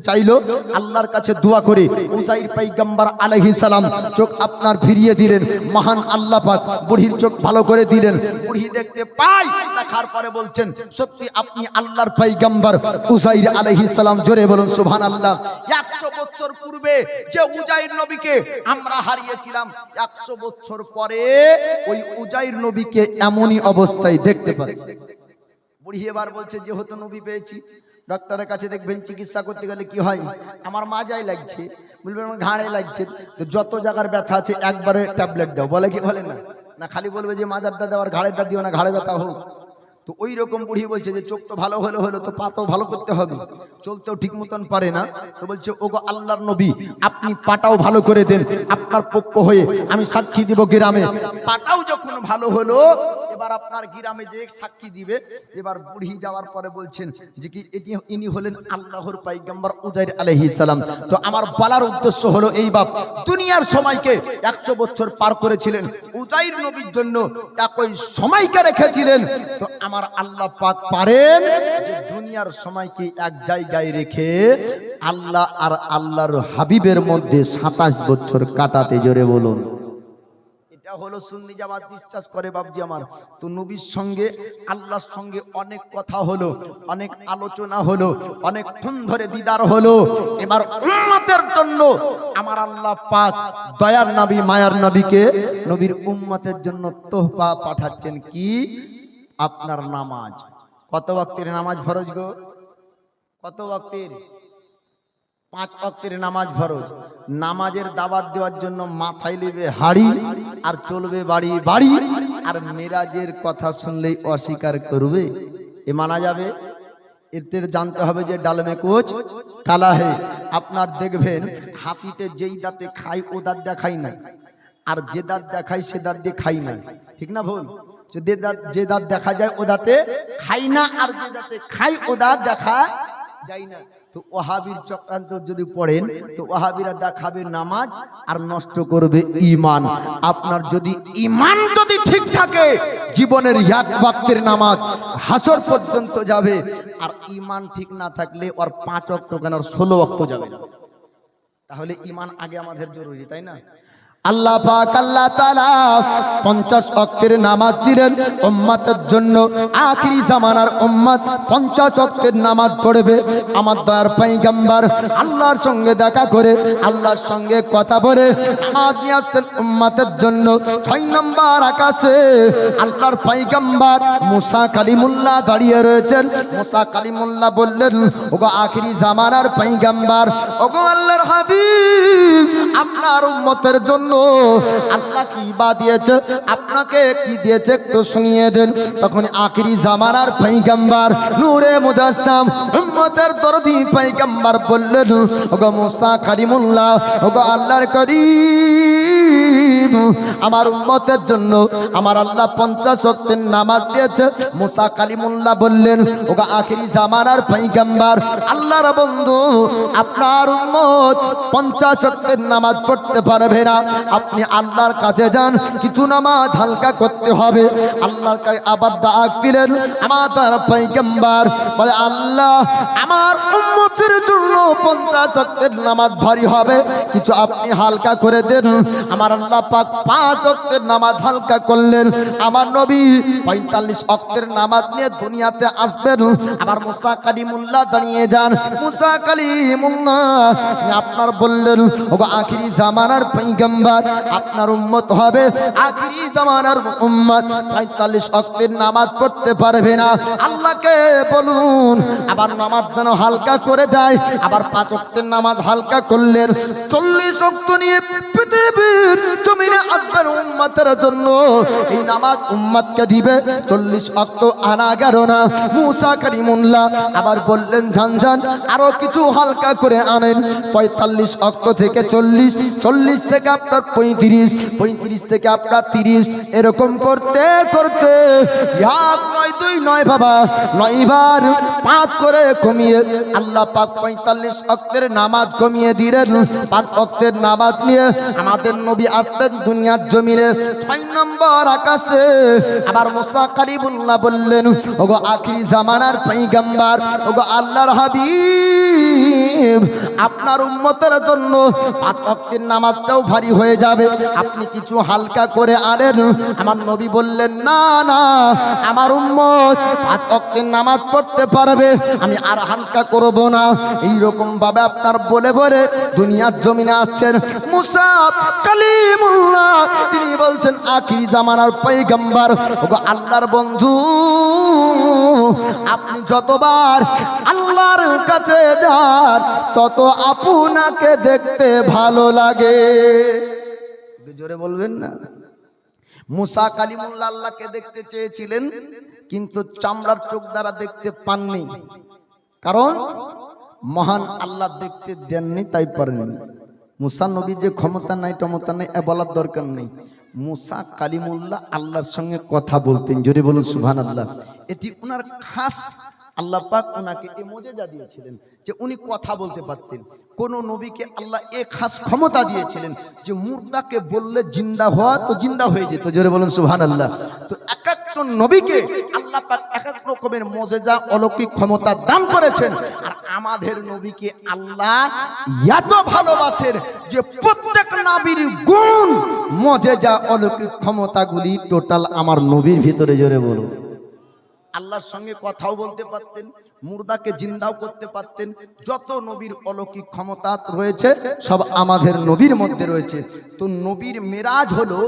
চাইলো, আল্লাহর কাছে দোয়া করে উজাইর পয়গম্বর আলাইহিস সালাম চোখ আপনার ফিরিয়ে দিলেন। মহান আল্লাহ পাক বুড়ির চোখ ভালো করে দিলেন। বুড়ি দেখতে পাই, দেখার পরে বলছেন, সত্যি আপনি আল্লাহর পয়গম্বর উজাইর আলাইহিস সালাম। জোরে বলুন সুবহানাল্লাহ। 100 বছর পূর্বে যে উজাইর নবীকে আমরা হারিয়েছিলাম, 100 বছর পরে ওই উজাইর নবীকে এমনই অবস্থায় দেখতে পাচ্ছি। বুড়ি এবার বলছে, যেহেতু নবী পেয়েছি, ডক্টরের কাছে দেখবেন চিকিৎসা করতে গেলে কি হয়, আমার মাজায় লাগছে, বলবেন আমার ঘাড়ে লাগছে, তো যত জায়গার ব্যথা আছে একবারে ট্যাবলেট দাও, বলে কি বলে না? না খালি বলবে যে মাজারটা দেওয়ার ঘাড়েরটা দিও না, ঘাড়ে ব্যথা হোক। তো ওই রকম বুড়ি বলছে যে চোখ তো ভালো হলো তো পাটাও ভালো করতে হবে, চলতেও ঠিক মতন পারে না। তো বলছে, ওগো আল্লাহর নবী আপনি পাটাও ভালো করে দেন, আপনার পক্ষ হয়ে আমি সাক্ষী দিব গ্রামে। পাটাও যখন ভালো হলো, এবার আপনার গ্রামে যে সাক্ষী দিবে। এবার বুড়ি যাওয়ার পরে বলছেন যে কি ইনি হলেন আল্লাহর পয়গম্বর উজাইর আলাইহিস সালাম। তো আমার বলার উদ্দেশ্য হলো এই বাপ, দুনিয়ার সময়কে 100 বছর পার করেছিলেন, উজাইর নবীর জন্য একই সময়কে রেখেছিলেন। তো আমার আল্লাহ পাক পারেন যে দুনিয়ার সময়কে এক জায়গায় রেখে আল্লাহ আর আল্লাহর হাবিবের মধ্যে 27 বছর কাটাতে। জোরে বলুন। এটা হলো সুন্নি জামাত বিশ্বাস করে বাবজি আমার। তো নবীর সঙ্গে আল্লাহর সঙ্গে অনেক কথা হলো, অনেক আলোচনা হলো, অনেকক্ষণ ধরে দিদার হলো। এবার উম্মতের জন্য আমার আল্লাহ পাক দয়ার নবী মায়ার নবীকে নবীর উম্মতের জন্য তোহফা পাঠাচ্ছেন। কি? আপনার নামাজ। কত ওয়াক্তের নামাজ ফরজ গো? কত ওয়াক্তের? 5 ওয়াক্তের নামাজ ফরজ। নামাজের দাওয়াত দেওয়ার জন্য মাথায় নেবে হাড়ি আর চলবে বাড়ি বাড়ি, আর মেরাজের কথা শুনলেই অস্বীকার করবে, এ মানা যাবে? এর জানতে হবে যে ডালমে কোচ কালা হে। আপনার দেখবেন হাতিতে যেই দাঁতে খাই ও দাঁত দেখাই না, আর যে দাঁত দেখাই সে দাঁত দিয়ে খাই না, ঠিক না ভুল? যে দাঁত দেখা যায় ও দাঁতে খাই না, আর যে দাঁতে খাই ও দাঁত দেখা যায় না। তো ওয়াহাবির চক্রান্ত যদি পড়েন, তো ওয়াহাবিরা দেখাবে নামাজ আর নষ্ট করবে ঈমান। আপনার যদি ঈমান যদি ঠিক থাকে, জীবনের এক ওয়াক্তের নামাজ হাসর পর্যন্ত যাবে। আর ঈমান ঠিক না থাকলে ওর 5 ওয়াক্ত কেন 16 ওয়াক্ত যাবে না। তাহলে ঈমান আগে আমাদের জরুরি, তাই না? আল্লাহ পাক আল্লাহ তাআলা 50 ওয়াক্তের নামাজ দিলেন উম্মতের জন্য। আখিরি জামানার উম্মত 50 ওয়াক্তের নামাজ পড়বে। আমার দয়ার পয়গম্বর আল্লাহর সঙ্গে দেখা করে, আল্লাহর সঙ্গে কথা বলে নামাজ নিয়ে আসছেন উম্মতের জন্য। 6 নম্বর আকাশে আল্লাহর পয়গম্বর মুসা কালিমুল্লাহ দাঁড়িয়ে রয়েছেন। মুসা কালিমুল্লাহ বললেন, ওগো আখিরি জামানার পয়গম্বর, ওগো আল্লাহর হাবিব, আপনার উম্মতের জন্য আল্লাহ কি বা দিয়েছে, আপনাকে কি দিয়েছে একটু শুনিয়ে দেন। তখন আখিরি জামানার পয়গম্বর নূরে মুজাসসাম উম্মতের দরদি পয়গম্বর বললেন, ওগো মুসা কালিমুল্লাহ, ওগো আল্লাহর করিম, আমার উম্মতের জন্য আমার আল্লাহ 50 ওয়াক্তের নামাজ দিয়েছে। মুসা কালিমুল্লাহ বললেন, ওগো আখিরি জামানার পয়গম্বর আল্লাহর বন্ধু, আপনার উম্মত 50 ওয়াক্তের নামাজ পড়তে পারবে না, আপনি আল্লাহর কাছে যান, কিছু নামাজ হালকা করতে হবে। আল্লাহর কাছে আবার ডাক দিলেন আমার পয়গম্বর, বলে আল্লাহ আমার উম্মতের জন্য 50 ওয়াক্তের নামাজ ভারী হবে, কিছু আপনি হালকা করে দেন। আমার আল্লাহ পাক 5 ওয়াক্তের নামাজ হালকা করলেন। আমার নবী 45 ওয়াক্তের নামাজ নিয়ে দুনিয়াতে আসবেন। আবার মুসা কালিমুল্লাহ দাঁড়িয়ে যান। মুসা কালিমুল্লাহ আপনার বললেন, ওগো আখিরি জামানার পয়গম্বর, আপনার উম্মত হবে আখিরি জামানার উম্মত 45 ওয়াক্তের নামাজ পড়তে পারবে না। আল্লাহকে বলুন। আবার নামাজ যেন হালকা করে দেয়। আবার 5 ওয়াক্তের নামাজ হালকা করলেন। 40 ওয়াক্ত নিয়ে পৃথিবীর জমিনে আসবেন উম্মতের জন্য। এই নামাজ উম্মতকে দিবে। 40 ওয়াক্ত আনা গেল না। মুসা কালিমুল্লাহ আবার বললেন ঝানঝান আরো কিছু হালকা করে আনেন। 45 ওয়াক্ত থেকে 40, 40 থেকে আপনার 35, 35 থেকে আপনার 30, এরকম করতে করতে 1 9 2 9 বাবা 9 বার 5 করে কমিয়ে আল্লাহ পাক 45 ওয়াক্তের নামাজ কমিয়ে দিলেন। 5 ওয়াক্তের নামাজ নিয়ে আমাদের নবী আসবেন দুনিয়ার জমিনে 6 নম্বর আকাশে। আবার মুসা কালিমুল্লাহ বললেন ওগো আখিরি জামানার পয়গম্বর, ওগো আল্লাহর হাবিব, আপনার উম্মতের জন্য 5 ওয়াক্তের নামাজটাও ভারী হয়ে যাবে, আপনি কিছু হালকা করে আনেন। আমার নবী বললেন না না, আমার উম্মত 5 ওয়াক্তের নামাজ পড়তে পারবে, আমি আর হালকা করব না। এইরকম ভাবে আপনার বলে বলে দুনিয়ার জমিনে আসছেন মুসা কালিমুল্লাহ। তিনি বলছেন আখিরি জামানার পয়গম্বর, ওগো আল্লাহর বন্ধু, আপনি যতবার আল্লাহর কাছে যান তত আপনাকে দেখতে ভালো লাগে। জোরে বলবেন না। মুসা কালিমুল্লাহ আল্লাহকে দেখতে চেয়েছিলেন, কিন্তু চামড়ার চোখ দ্বারা দেখতে পাননি। কারণ মহান আল্লাহ দেখতে দেননি, তাই পারেননি। মুসা নবী যে ক্ষমতা নাই টমতা নাই এ বলার দরকার নেই। মুসা কালিমুল্লাহ আল্লাহর সঙ্গে কথা বলতেন। জোরে বলুন সুবহানাল্লাহ। এটি উনার খাস, আল্লাহ পাক উনাকে এই মুজিজা দিয়েছিলেন যে উনি কথা বলতে পারতেন। কোন নবীকে আল্লাহ এক খাস ক্ষমতা দিয়েছিলেন যে মুর্দাকে বললে জিন্দা হওয়া তো জিন্দা হয়ে যেত। জোরে বলুন সুবহানাল্লাহ। তো এক একজন নবীকে আল্লাহ পাক এক এক রকমের মুজিজা অলৌকিক ক্ষমতা দান করেছেন। আর আমাদের নবীকে আল্লাহ এত ভালোবাসেন যে প্রত্যেক নবীর গুণ মুজিজা অলৌকিক ক্ষমতাগুলি টোটাল আমার নবীর ভিতরে। জোরে বলুন। আল্লাহর সঙ্গে কথাও বলতে পারতেন, মুর্দাকে জিন্দাও করতে পারতেন। যত নবীর অলৌকিক ক্ষমতা রয়েছে সব আমাদের নবীর মধ্যে রয়েছে। তো নবীর মেরাজ হলো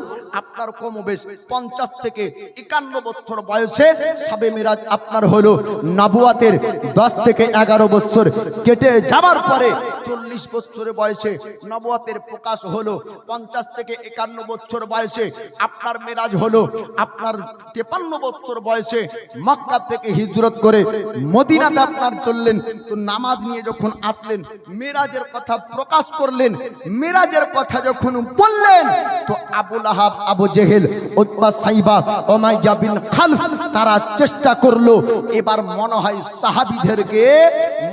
আপনার কমবেশ 50 থেকে 51 বছর বয়সে সবে মেরাজ আপনার হলো। নবুয়াতের 10 থেকে 11 বছর কেটে যাবার পরে 40 বছরের বয়সে নবুয়াতের প্রকাশ হলো। 50 থেকে 51 বছর বয়সে আপনার মেরাজ হলো। আপনার 53 বছর বয়সে মক্কা থেকে হিজরত করে মদিনাতে আপনার চললেন। তো নামাজ নিয়ে যখন আসলেন, মেরাজের কথা প্রকাশ করলেন, মেরাজের কথা যখন বললেন, তো আবু লাহাব, আবু জেহেল, উতবা, সাইবা, উমাইয়া বিন খালফ তারা চেষ্টা করলো এবার মনে হয় সাহাবীদেরকে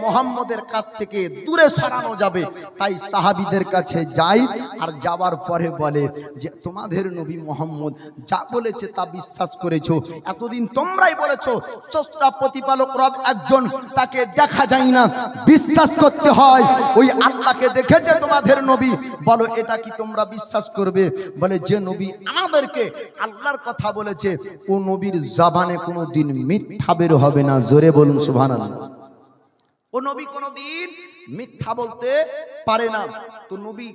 মুহাম্মদের কাছ থেকে দূরে সরানো যাবে। তাই সাহাবীদের কাছে যাই, আর যাওয়ার পরে বলে যে তোমাদের নবী মুহাম্মদ যা বলেছে তা বিশ্বাস করেছো। এতদিন তোমরাই বলেছো স্রষ্টা প্রতিপালক রব একজন, তাকে দেখা যায় না, বিশ্বাস করতে হয়। ওই আল্লাহকে দেখেছে তোমাদের নবী, বলো এটা কি তোমরা বিশ্বাস করবে? বলে যে নবী আমাদেরকে আল্লাহর কথা বলেছে ও নবীর জবানে কোনোদিন মিথ্যা বের হবে না। জোরে বলুন সুবহানাল্লাহ। ও নবী কোনোদিন মিথ্যা বলতে পারে না। তো নবী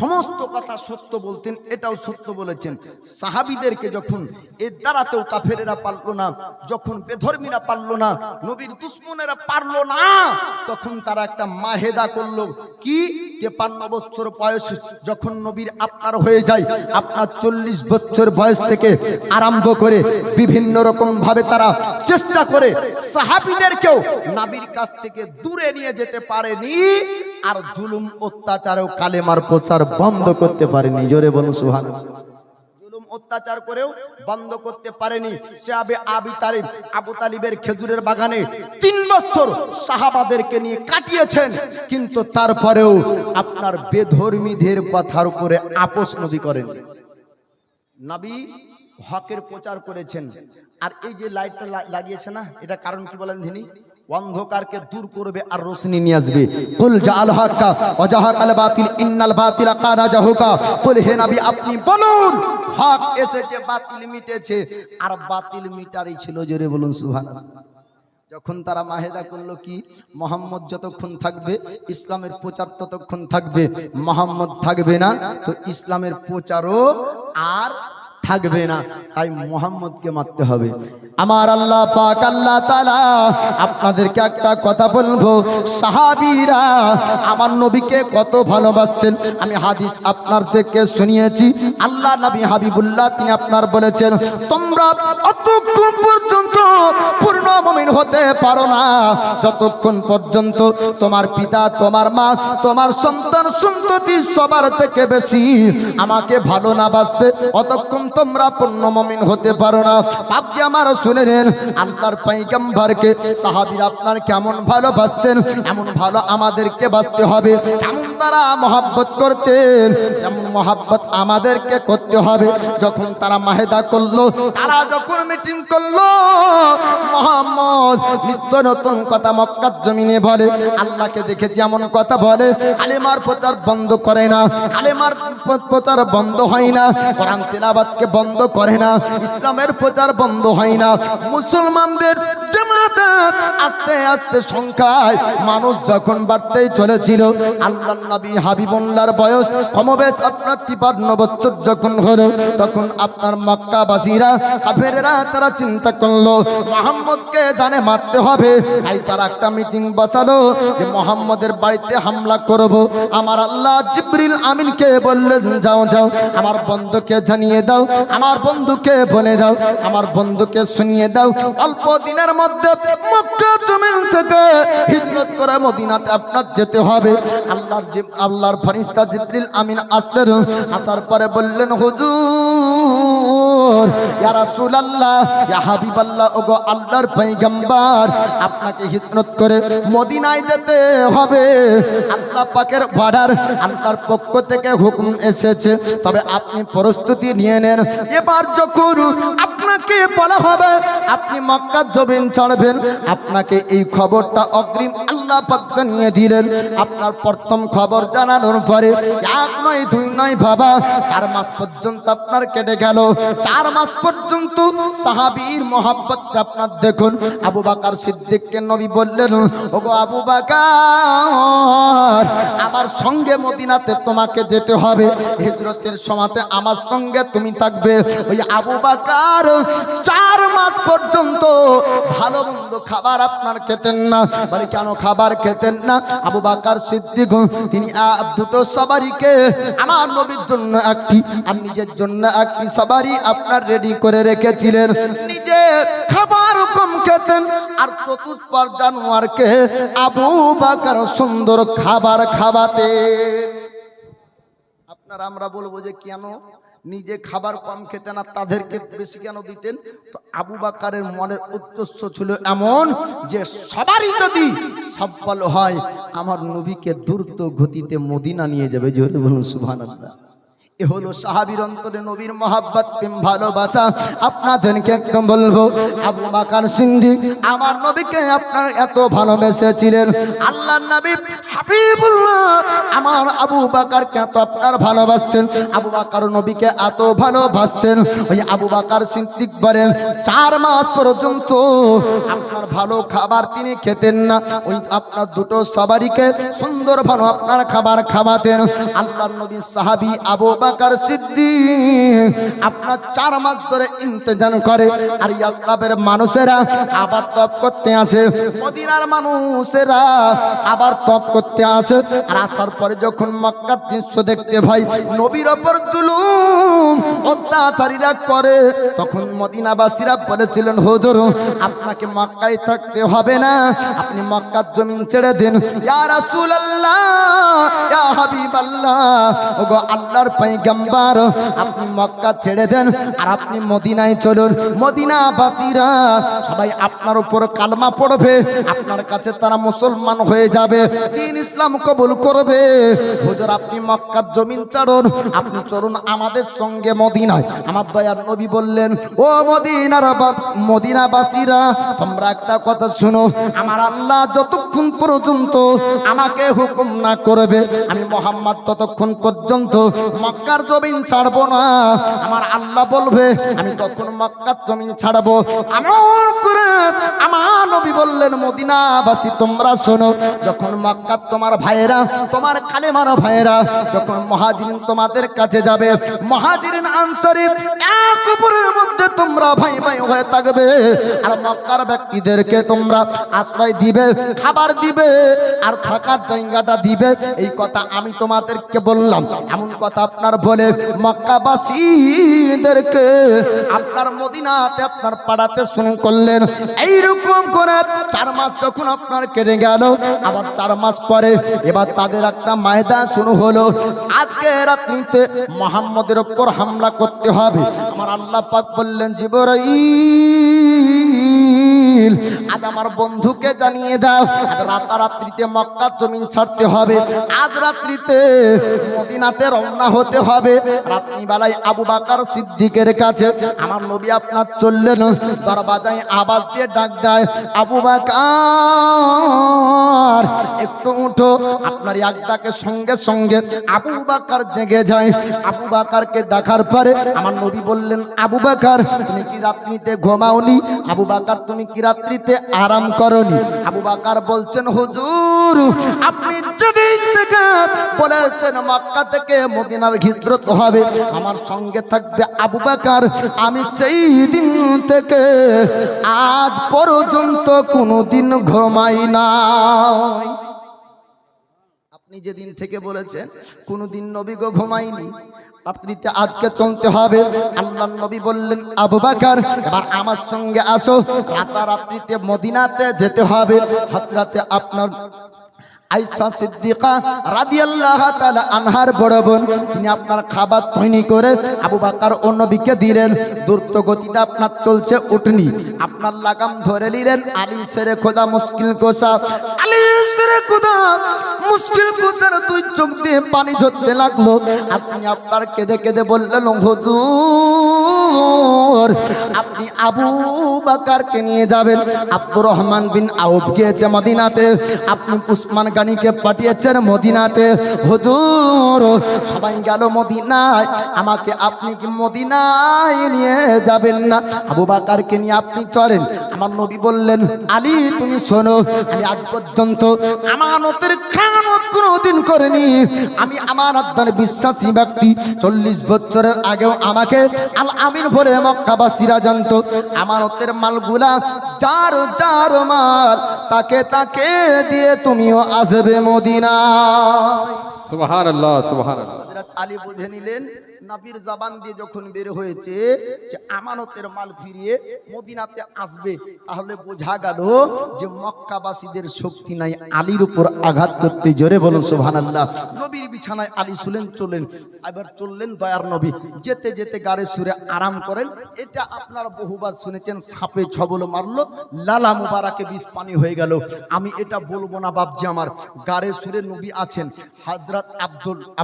সমস্ত কথা সত্য বলতেন, এটাও সত্য বলেছেন। সাহাবীদেরকে যখন এর দ্বারাতেও কাফেরেরা পারলো না, যখন বেধর্মীরা পারলো না, নবীর দুশ্মনেরা পারলো না, তখন তারা একটা মাহেদা করলো কি 53 বছর বয়স যখন নবীর আপনার হয়ে যায়, আপনার 40 বছর বয়স থেকে আরম্ভ করে বিভিন্ন রকম ভাবে তারা চেষ্টা করে সাহাবীদেরকেও নবীর কাছ থেকে দূরে নিয়ে যেতে পারেনি। আর জুলুম অত্যাচারেও কালেমার প্রচার বন্ধ করতে পারেনি। জোরে বলুন সুবহানাল্লাহ। জুলুম অত্যাচার করেও বন্ধ করতে পারেনি। সাহাবে আবু তালিবের খেজুরের বাগানে 3 বছর সাহাবাদেরকে নিয়ে কাটিয়েছেন, কিন্তু তারপরেও আপনার বেধর্মীদের কথার উপরে আপোষ নবী করেন। নবী হকের প্রচার করেছেন। আর এই যে লাইটটা লাগিয়েছে না, এটা কারণ কি বলেন যিনি? অন্ধকারকে দূর করবে আর রোশনি নিয়ে আসবে। কুল জাআল হাক্কা ওয়া জাহাকাল বাতিল ইন্নাল বাতিলা কানা জাহুকা। কুল হে নবী আপনি বলুন হক এসেছে, বাতিল মিটেছে, আর বাতিল মিটারই ছিল। জোরে বলুন সুবহানাল্লাহ। যখন তারা মাহেদা করলো কি মুহাম্মদ যতক্ষণ থাকবে ইসলামের প্রচার ততক্ষণ থাকবে, মুহাম্মদ থাকবে না তো ইসলামের প্রচারও আর থাকবে না, তাই মুহাম্মদকে মারতে হবে। আমার আল্লাহ পাক আল্লাহ তাআলা আপনাদেরকে একটা কথা বলবো, সাহাবীরা আমার নবীকে কত ভালোবাসতেন। আমি হাদিস আপনার থেকে শুনিয়েছি, আল্লাহ নবী হাবিবুল্লাহ তিনি আপনার বলেছেন, তোমরা অতক্ষণ পর্যন্ত পূর্ণ মুমিন হতে পারো না যতক্ষণ পর্যন্ত তোমার পিতা, তোমার মা, তোমার সন্তান সন্ততি সবার থেকে বেশি আমাকে ভালো না বাসবে, অতক্ষণ তোমরা পূর্ণ মুমিন হতে পারো না। বাপজি আমার শুনে নেন, আল্লাহর পয়গম্বরকে সাহাবীরা আপনার কেমন ভালোবাসতেন, এমন ভালো আমাদেরকে বাসতে হবে। কেমন তারা মহব্বত করতেন, এমন মহব্বত আমাদেরকে করতে হবে। যখন তারা মাহেদা করলো, তারা যখন মিটিং করলো, মুহাম্মদ নিত্য নতুন কথা মক্কার জমিনে বলে, আল্লাহকে দেখেছি এমন কথা বলে, কালেমার প্রচার বন্ধ করে না, কালেমার প্রচার বন্ধ হয় না, কোরআন তেলাওয়াতকে বন্ধ করে না, ইসলামের প্রচার বন্ধ হয় না। মুসলমানদের জামাত আস্তে আস্তে সংখ্যায় মানুষ যখন বাড়তেই চলেছিল, আল্লাহর নবী হাবিবুল্লাহর বয়স কমবেশ আপনার 53 বছর যখন হলো, তখন আপনার মক্কাবাসীরা কাফেররা তারা চিন্তা করলো মুহাম্মদকে জানে মারতে হবে, তাই তারা একটা মিটিং বসালো যে মুহাম্মদের বাড়িতে হামলা করব। আমার আল্লাহ জিবরিল আমিনকে বললেন, যাও যাও আমার বন্ধুকে জানিয়ে দাও, আমার বন্ধুকে বলে দাও, আমার বন্ধুকে শুনিয়ে দাও, অল্প দিনের মধ্যে মক্কা জমিন থেকে হিজরত করে মদিনাতে আপনার যেতে হবে। আল্লাহর ফেরেশতা জিবরিল আমিন আসলেন, আসার পরে বললেন, হুজুর ইয়া রাসূলুল্লাহ, ইয়া হাবিবাল্লাহ, ওগো আল্লাহর পয়গম্বর, আপনাকে হিজরত করে মদিনায় যেতে হবে। আল্লাহ পাকের বর্ডার, আল্লাহর পক্ষ থেকে হুকুম এসেছে, তবে আপনি প্রস্তুতি নিয়ে নেন। এবার যখন আপনাকে বলা হবে আপনি মক্কা জমিন ছাড়বেন, আপনাকে এই খবরটা অগ্রিম আল্লাহ পাক জানিয়ে দিলেন। আপনার প্রথম খবর জানানোর পরে 1 নয় 2 নয় বাবা 4 মাস পর্যন্ত আপনার কেটে গেল। 4 মাস পর্যন্ত সাহাবীর মহব্বত আপনার দেখুন। আবু বকর সিদ্দিককে নবী বললেন, ওগো আবু বকর, আমার সঙ্গে মদিনাতে তোমাকে যেতে হবে, হিজরতের সময়তে আমার সঙ্গে তুমি থাকবে। ওই আবু বকর 4 মাস পর্যন্ত ভালো মন্দ খাবার আপনার খেতেন না। বলে কেন খাবার খেতেন না? আবু বকর সিদ্দিক তিনি দুটো সবারিকে আমার নবীর জন্য একটি আর নিজের জন্য একটি সবারি আপনার রেডি করে রেখেছিলেন। নিজে খাবার কম খেতেন আর চতুষ্পদ জানোয়ারকে আবু বকর সুন্দর খাবার খাওয়াতেন। আপনারা আমরা বলবো যে কেন নিজে খাবার কম খেতেন আর তাদেরকে বেশি কেন দিতেন? তো আবু বকরের মনের উদ্দেশ্য ছিল এমন যে সবারই যদি সফল হয় আমার নবীকে দ্রুত গতিতে মদিনা নিয়ে যাবে। জোরে বলুন সুবহানাল্লাহ। এ হলো সাহাবীর অন্তরে নবীর মহব্বত, প্রেম, ভালোবাসা। আপনাদেরকে একদম বলবো, আবু বকর সিদ্দিক আমার নবীকে আপনার এত ভালোবেসেছিলেন। আল্লাহর নবী হাবিবুল্লাহ আমার আবু বকরকে এত আপনার ভালোবাসতেন, আবু বকর নবীকে এত ভালোবাসতেন। ওই আবু বকর সিদ্দিক বলেন 4 মাস পর্যন্ত আপনার ভালো খাবার তিনি খেতেন না। ওই আপনার দুটো সবারিকে সুন্দর ভালো আপনার খাবার খাওয়াতেন। আল্লাহর নবী সাহাবী আবু বকর সিদ্দিক আপনার 4 মাস ধরে ইন্তজার করে। আর ইয়াসরাবের মানুষেরা আবার তপ করতে আসে, মদিনার মানুষেরা আবার তপ করতে আসে। আর আসার পরে যখন মক্কার দৃশ্য দেখতে ভাই নবীর ওপর জুলুম অত্যাচারীরা করে, তখন মদিনাবাসীরা বলেছিলেন, হুজুর আপনাকে মক্কায় থাকতে হবে না, আপনি মক্কার জমিন ছেড়ে দিন। ইয়া রাসূলুল্লাহ, ইয়া হাবিবাল্লাহ, ওগো আল্লাহর পয়গম্বর, আপনি মক্কা ছেড়ে দেন আর আপনি মদিনায় চলুন। মদিনাবাসীরা সবাই আপনার উপর কালমা পড়বে, আপনার কাছে তারা মুসলমান হয়ে যাবে, দ্বীন ইসলাম কবুল করবে। হুজুর আপনি মক্কার জমিন ছাড়ুন, আপনি চলুন আমাদের সঙ্গে মদিনায়। আমার দয়ার নবী বললেন, ও মদিনাবাসীরা তোমরা একটা কথা শুনো, আমার আল্লাহ যতক্ষণ যতক্ষণ পর্যন্ত আমাকে হুকুম না করবে, আমি মুহাম্মদ ততক্ষণ পর্যন্ত মক্কার জমিন ছাড়বো না। আমার আল্লাহ বলবে আমি তখন মক্কার জমিন ছাড়বো। আমার করে আমার নবী বললেন, মদিনাবাসী তোমরা শোনো, যখন মক্কার তোমার ভাইয়েরা, তোমার কালেমার ভাইয়েরা, যখন মুহাজিরিন তোমাদের কাছে যাবে, মুহাজিরিন আনসারী এক অপরের মধ্যে তোমরা ভাই ভাই হয়ে থাকবে, আর মক্কার ব্যক্তিদেরকে তোমরা আশ্রয় দিবে, খাবার দিবে, আর থাকার জায়গাটা দিবে। এই কথা আমি তোমাদেরকে বললাম। এমন কথা আপনার বলে মক্কাবাসীদেরকে আপনার মদিনাতে, আপনার পাড়াতে শুরু করলেন। এইরকম করে 4 মাস যখন আপনার কেটে গেল, আবার 4 মাস পরে এবার তাদের একটা ময়দান শুরু হলো। আজকে রাত্রিতে মুহাম্মদের উপর হামলা করতে হবে। আমার আল্লাহ পাক বললেন, জিবরাইল আজ আমার বন্ধুকে জানিয়ে দাও, আজ রাতারাত্রিতে মক্কার জমিন ছাড়তে হবে, আজ রাত্রিতে মদিনাতে রওনা হতে হবে। রাত্রিবেলায় আবু বকর সিদ্দিকের কাছে আমার নবী আপনার চললেন, দরজায় আওয়াজ দিয়ে ডাক দেয়, আবু বকর একটু উঠো। আপনার এক ডাকে সঙ্গে সঙ্গে আবু বকর জেগে যায়। আবু বকরকে দেখার পরে আমার নবী বললেন, আবু বকর তুমি কি রাত্রিতে ঘুমাওনি? আবু বকর তুমি কি রাত্রিতে আরাম করনি? আবু বকর বলছেন, হুজুর আপনি যেদিন থেকে বলেছেন মক্কা থেকে মদিনার হিজরত হবে, আমার সঙ্গে থাকবে আবু বকর, আমি সেই দিন থেকে আজ পর্যন্ত কোনোদিন ঘুমাই নাই। আপনি যেদিন থেকে বলেছেন কোনোদিন নবী গো ঘুমাইনি, রাত্রিতে আজকে চলতে হবে। আল্লাহর নবী বললেন, আবু বকর এবার আমার সঙ্গে আসো, রাতারাত্রিতে মদিনাতে যেতে হবে। হযরতে আপনার আয়েশা সিদ্দিকা রাদিয়াল্লাহু তাআলা আনহার বড় বোন, তিনি আপনার খাবার তৈরি করে আবু বকর ও নবীকে দিলেন। দ্রুত গতিতে আপনার চলছে উটনি, আপনার লাগাম ধরে নিলেন। আলী সেরে খোদা মুশকিল কোষা, আলী সেরে খোদা মুশকিল কোষার 2 চোখ দিয়ে পানি ঝরতে লাগলো। আপনি আপনার কেঁদে কেঁদে বললেন, হুজুর আপনি আবু বকরকে নিয়ে যাবেন। আব্দুর রহমান বিন আউফ গিয়েছে মদিনাতে, আপনি উসমান গানিকে পাঠিয়েছেন মদিনাতে। হুজুর সবাই গেল মদিনায়, আমাকে আপনি কি মদিনায় নিয়ে যাবেন না? আবু বকরকে নিয়ে আপনি চলেন। আমার নবী বললেন, আলী তুমি শোনো, আমি আজ পর্যন্ত আমানতের খেয়ানত কোনোদিন করিনি। আমি আমানতদার বিশ্বাসী ব্যক্তি। 40 বছরের আগেও আমাকে আল আমিন বলে মক্কাবাসীরা জানতো। আমানতের মালগুলা যার যার মাল, তাকে তাকে দিয়ে তুমিও আসবে মদিনায়। সুবহানাল্লাহ, সুবহানাল্লাহ। হযরত আলী বুঝে নিলেন, নবীর জবান দিয়ে যখন বের হয়েছে যে আমানতের মাল ফিরিয়ে মদিনাতে আসবে, তাহলে বোঝা গেল যে মক্কাবাসীদের শক্তি নাই আলীর উপর আঘাত করতে। জোরে বলুন সুবহানাল্লাহ। নবীর বিছানায় আলী শুলেন, চলেন। এবার চললেন দয়ার নবী, যেতে যেতে গাড়ে সুরে আরাম করেন। এটা আপনার বহুবার শুনেছেন, সাপে ছবল মারলো, লালা মুবারাকে বিষ পানি হয়ে গেল। আমি এটা বলবো না বাপজি আমার, গাড়ে সুরে নবী আছেন। হযরত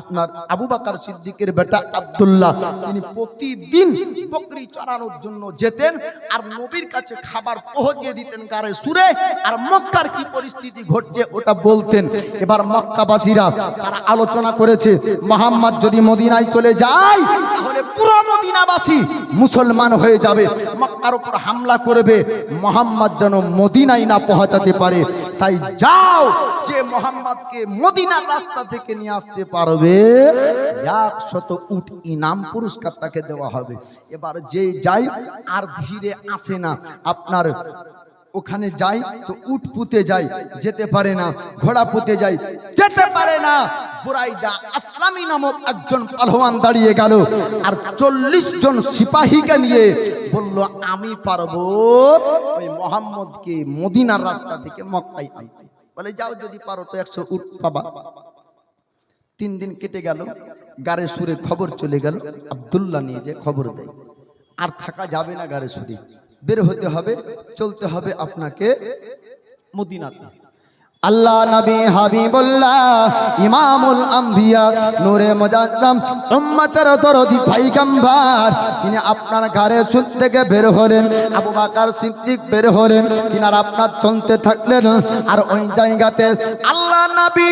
আপনার আবু বকর সিদ্দিকের বেটা আব্দুল্লাহ, তিনি প্রতিদিন বকরি চড়ানোর জন্য যেতেন, আর নবীর কাছে খাবার পৌঁছে দিতেন গাড়ে সুরে, আর মক্কার কি পরিস্থিতি ঘটছে ওটা বলতেন। এবার মক্কাবাসীরা তারা আলোচনা করেছে, মুহাম্মদ যদি মদিনায় চলে যায় তাহলে পুরো মদিনাবাসী মুসলমান হয়ে যাবে, মক্কার উপর হামলা করবে, মুহাম্মদ যেন মদিনায় না পৌঁছাতে পারে। তাই যাও, যে মুহাম্মদকে মদিনার রাস্তা থেকে নিয়ে আসতে পারবে 100 উট ইনাম পুরস্কার তাকে দেওয়া হবে। এবার যে যায় আর ধীরে আসে না, আপনার ওখানে যাই তো উট পুঁতে যায়, যেতে পারে না, ঘোড়া পুঁতে যায়, যেতে পারে না। বুরাইদা আসলামী নামক একজন পাহলওয়ান দাঁড়িয়ে গেল, আর 40 জন সিপাহীকে নিয়ে বলল, আমি পারবো ওই মুহাম্মদকে মদিনার রাস্তা থেকে মক্কায় আনতে। বলে যাও, যদি পারো তো 100 উট পাবা। 3 দিন কেটে গেল, গাড়ে সুরে খবর চলে গেল। আব্দুল্লাহ নিয়ে যে খবর দেয়, আর থাকা যাবে না গাড়ে সুরে, বের হতে হবে, চলতে হবে আপনাকে মদিনাতে। আল্লাহ নবী হাবিবুল্লাহ ইমামুল আম্বিয়া নূরে মুজাজ্জম উম্মতের দরদি পয়গম্বর তিনি আপনার ঘরে সুদ থেকে বের হলেন আবু বকর সিদ্দিক বের হলেন তিনার আপনার চলতে থাকলেন আর ওই জায়গাতে আল্লাহ নবী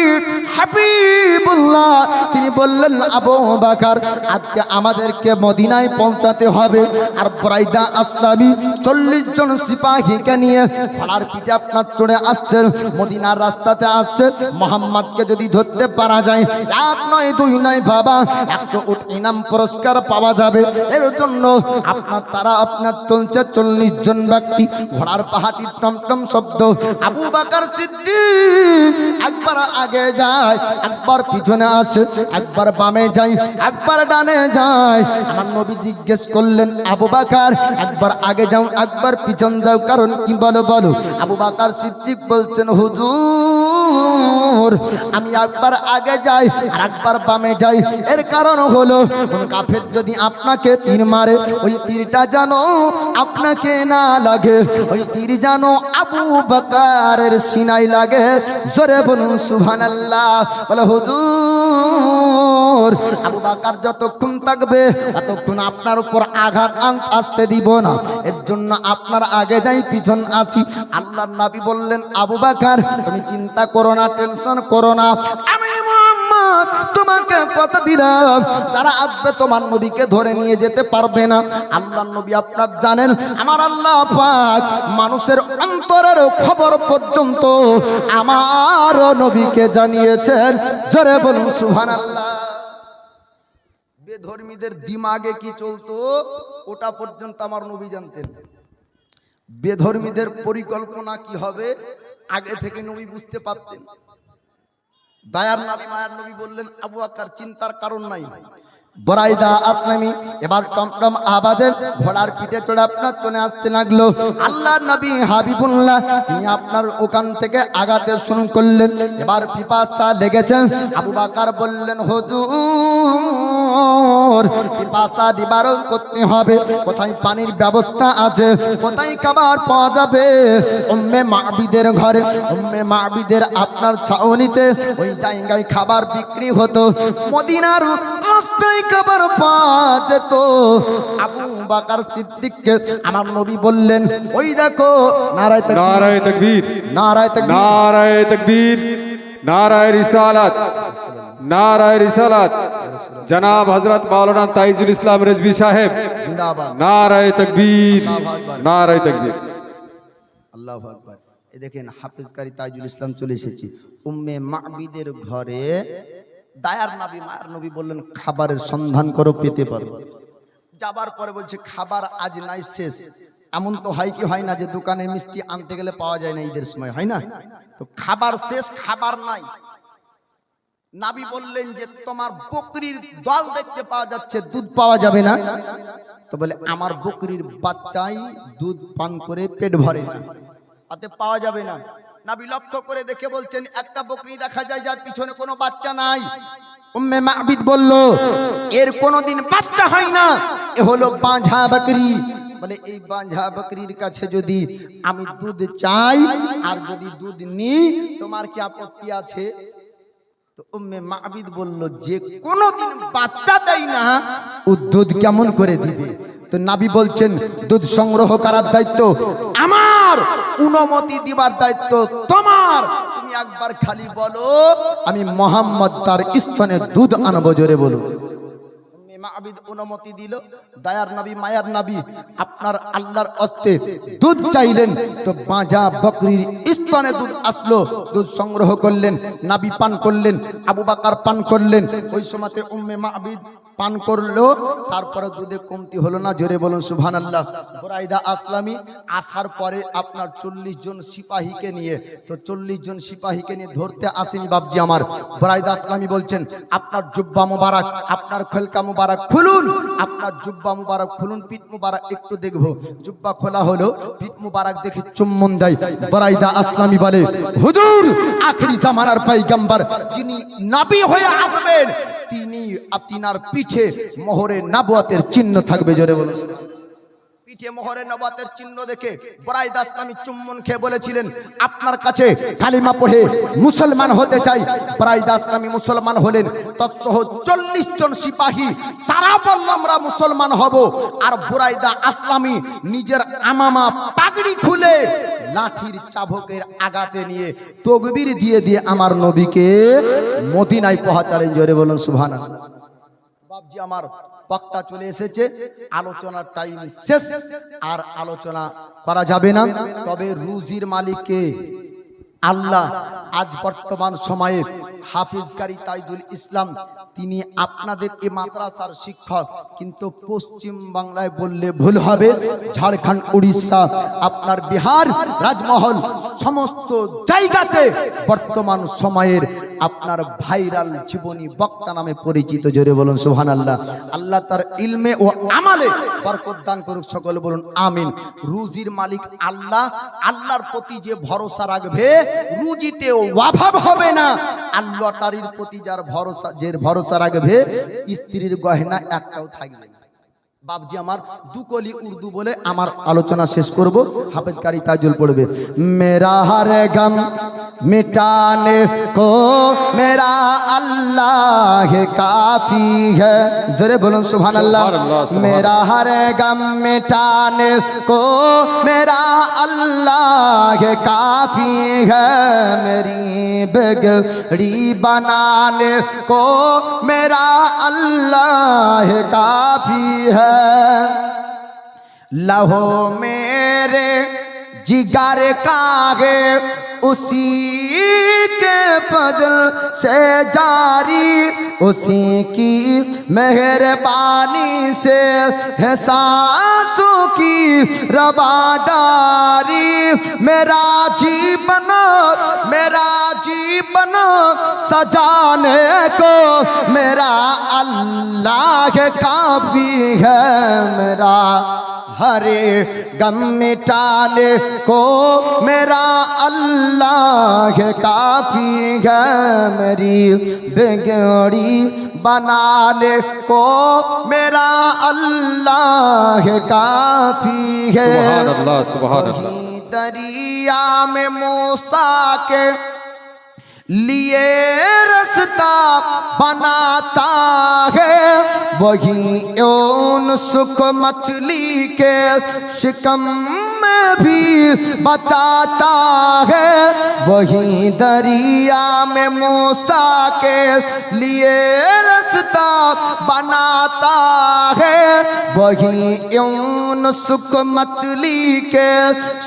হাবিবুল্লাহ তিনি বললেন আবু বকর আজকে আমাদেরকে মদিনায় পৌঁছাতে হবে আর বুরাইদা আসলামী 40 জন সিপাহীকে নিয়ে ঘোড়ার পিঠে আপনার চড়ে আসছেন মদিনার রাস্তাতে আসছে মোহাম্মদকে যদি ধরতে পারা যায় 1 নয় 2 নয় বাবা 100 উট ইনাম পুরস্কার পাওয়া যাবে এর জন্য তারা আপনার চলছে 40 জন ব্যক্তি ঘোড়ার পাহাড়ির টমটম শব্দ আবু বকর সিদ্দিক একবার আগে যায় একবার পিছনে আসে একবার বামে যায় একবার ডানে যায় আমার নবী জিজ্ঞেস করলেন আবু বকর একবার আগে যাও একবার পিছন যাও কারণ কি বলো আবু বকর সিদ্দিক বলছেন হুজুর আমি একবার আগে যাই আর একবার বামে যাই এর কারণ হলো কোন কাফের যদি আপনাকে তীর মারে ওই তীরটা যেন আপনাকে না লাগে ওই তীর যেন আবু বকরের সিনায় লাগে জোরে বলুন সুবহানাল্লাহ বলে হুজুর আবু বকর যতক্ষণ থাকবে ততক্ষণ আপনার উপর আঘাত আসতে দিব না এর জন্য আপনার আগে যাই পিছন আসি আল্লাহর নবী বললেন আবু বকর তুমি চিন্তা করো না টেনশন করো না আমি মুহাম্মদ তোমাকে কথা দিলাম যারা আসবে তোমার নবীকে ধরে নিয়ে যেতে পারবে না আল্লাহর নবী আপনার জানেন আমার আল্লাহ পাক মানুষের অন্তরের খবর পর্যন্ত আমার নবীকে জানিয়েছেন জোরে বলুন সুবহানাল্লাহ বেধর্মীদের দিমাগে কি চলতো ওটা পর্যন্ত আমার নবী জানতেন বেধর্মীদের পরিকল্পনা কি হবে আগে থেকে নবী বুঝতে পারতেন দয়ার নবী মায়ার নবী বললেন আবু বকর চিন্তার কারণ নাই বুরাইদা আসলামী এবার টমটম আওয়াজে ঘোড়ার পিঠে চড়ে আপনার চলে আসতে লাগলো আল্লাহর নবী হাবিবুল্লাহ তিনি আপনার ওখান থেকে আগাতে শুরু করলেন এবার পিপাসা লেগেছে আবু বকর বললেন হুজুর পিপাসা নিবারণ করতে হবে কোথায় পানির ব্যবস্থা আছে কোথায় খাবার পাওয়া যাবে উম্মে মাবিদের ঘরে উম্মে মাবিদের আপনার ছাউনিতে ওই জায়গায় খাবার বিক্রি হতো মদিনার রাস্তায় খাবার পাওয়া যেত আবু বকর সিদ্দিককে আমার নবী বললেন ওই দেখো নারায়ে তাকবীর নারায়ে তাকবীর नाराए तकबीर नाराए रिसालत नाराए रिसालत जनाब हजरत मौलाना ताइजुल इस्लाम रिजवी साहेब जिंदाबाद नाराए तकबीर नाराए तकबीर আল্লাহু আকবার এই দেখেন হাফেজ কারি তাইজুল ইসলাম চলে এসেছে উম্মে মাবিদের ঘরে দায়ার নবী মায়ের নবী বললেন খাবারের সন্ধান করো পেতে পারো যাবার পরে বলছে খাবার আজ নাই শেষ এমন তো হয় কি হয় না যে দোকানে মিষ্টি আনতে গেলে পাওয়া যায় না ঈদের সময় হয় না তো খাবার শেষ খাবার নাই নবী বললেন যে তোমার বকরির দল দেখতে পাওয়া যাচ্ছে দুধ পাওয়া যাবে না তো বলে আমার বকরির বাচ্চাই দুধ পান করে পেট ভরে না তাতে পাওয়া যাবে না নবী লক্ষ্য করে দেখে বলছেন একটা বকরি দেখা যায় যার পিছনে কোনো বাচ্চা নাই উম্মে মাবিদ বলল এর কোনোদিন বাচ্চা হয় না এ হলো বাঁঝা বকরি বলে এই বাঁঝা বকরির কাছে যদি আমি দুধ চাই আর যদি দুধ নিই তোমার কি আপত্তি আছে তো উম্মে মাবিদ বলল যে কোনোদিন বাচ্চা দেয় না ও দুধ কেমন করে দিবে তো নবী বলছেন দুধ সংগ্রহ করার দায়িত্ব আমার অনুমতি দিবার দায়িত্ব তোমার তুমি একবার খালি বলো আমি মুহাম্মদ তার স্তনে দুধ আনবো জোরে বলো উম্মে মাবিদ অনুমতি দিল দয়ার নবী মায়ার নবী আপনার আল্লাহর হস্তে দুধ চাইলেন তো বাঁঝা বকরির স্তনে দুধ আসলো দুধ সংগ্রহ করলেন নবী পান করলেন আবু বকর পান করলেন ওই সময়তে উম্মে মাবিদ পান করলো তারপরে দুধে কমতি হলো না জোরে বলুন সুবহানাল্লাহ বুরাইদা আসলামী আসার পরে আপনার 40 জন সিপাহীকে নিয়ে তো 40 জন সিপাহীকে নিয়ে ধরতে আসেনি বাবজি আমার বুরাইদা আসলামী বলছেন আপনার জুব্বা মুবারক আপনার খলকা মুবারক খুলুন আপনার জুব্বা মুবারক খুলুন পিঠ মুবারক একটু দেখবো জুব্বা খোলা হলো পিঠ মুবারক দেখে চুম্বন দেয় বুরাইদা আসলামী বলে হুজুর আখেরি জামানার পয়গম্বর যিনি নবী হয়ে আসবেন তিনি আপনার পিঠে মোহরে নবুয়তের চিহ্ন থাকবে জোরে বলুন পিঠে মোহরে নবুয়তের চিহ্ন দেখে বুরাইদা ইসলামী চুম্বন খেয়ে বলেছিলেন, আপনার কাছে কালিমা পড়ে মুসলমান হতে চাই। বুরাইদা ইসলামী মুসলমান হলেন, তৎসহ 40 জন সিপাহী, তারা বলল আমরা মুসলমান হব। আর বুরাইদা ইসলামী নিজের আমামা পাগড়ি খুলে লাঠির চাবুকের আঘাতে নিয়ে তকবীর দিয়ে দিয়ে আমার নবীকে মদিনায় পৌঁছালেন। জোরে বলুন সুবহানাল্লাহ। বাপজি আমার বক্তা চলে এসেছে, আলোচনার টাইম শেষ, আর আলোচনা করা যাবে না। তবে রুজির মালিককে আল্লাহ। আজ বর্তমান সময়ে হাফিজ কারি তাইজুল ইসলাম তিনি আপনাদের এই মাদ্রাসার শিক্ষক, কিন্তু পশ্চিম বাংলায় বললে ভুল হবে, ঝাড়খণ্ড, উড়িষ্যা, আপনার বিহার, রাজমহল, সমস্ত জায়গাতে বর্তমান সময়ের আপনার ভাইরাল জীবনী বক্তা নামে পরিচিত। জোরে বলুন সুবহানাল্লাহ। আল্লাহ তার ইলমে ও আমালে বরকত দান করুক, সকলে বলুন আমিন। রুজির মালিক আল্লাহ, আল্লাহর প্রতি যে ভরসা রাখবে রুজিতে অভাব হবে না। আর লটারির প্রতি যার ভরসা, যে ভরসা রাখবে স্ত্রীর গয়না একটাও থাকবে না। বাপজি আমার দুকলি উর্দু বলে আমার আলোচনা শেষ করব, হাফেজ কারি তাইজুল পড়বে। মেরা হর গম মিটানে কো মেরা আল্লাহ কাফি হ্যায়। জোরে বলুন সুবহানাল্লাহ। মেরা হর গম মিটানে কো মেরা আল্লাহ কাফি হ্যায়, মেরি बिगड़ी बनाने को मेरा अल्लाह काफी है। लहो मेरे जिगर का है उसी के फजल से जारी, उसी की मेहरबानी से है सांसों की रवादारी। मेरा जीवन सजाने को मेरा अल्लाह काफी है। मेरा हरे गम मिटाने को मेरा अल्लाह काफी है, मेरी बिगड़ी बनाने को मेरा अल्लाह काफी है। सुभान अल्लाह, सुभान अल्लाह। वही दरिया में मूसा के लिए रास्ता बनाता है, वही यूनुस को मछली के शिकम में भी बचाता है। वही दरिया में मूसा के लिए रास्ता बनाता है, वही यूनुस को मछली के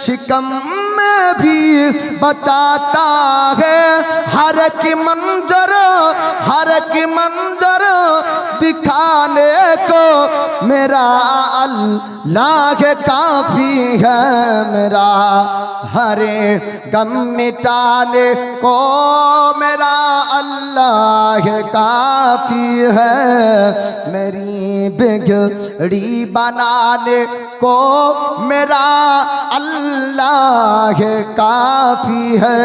शिकम में भी बचाता है। हर की मंजर दिखाने को मेरा अल्लाह काफी है। मेरा हरे गम मिटाने को मेरा अल्लाह काफी है, मेरी बिगड़ी बनाने को मेरा अल्लाह काफी है।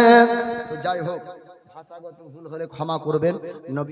तो जय हो, ভাষাগত ভুল হলে ক্ষমা করবেন। নবী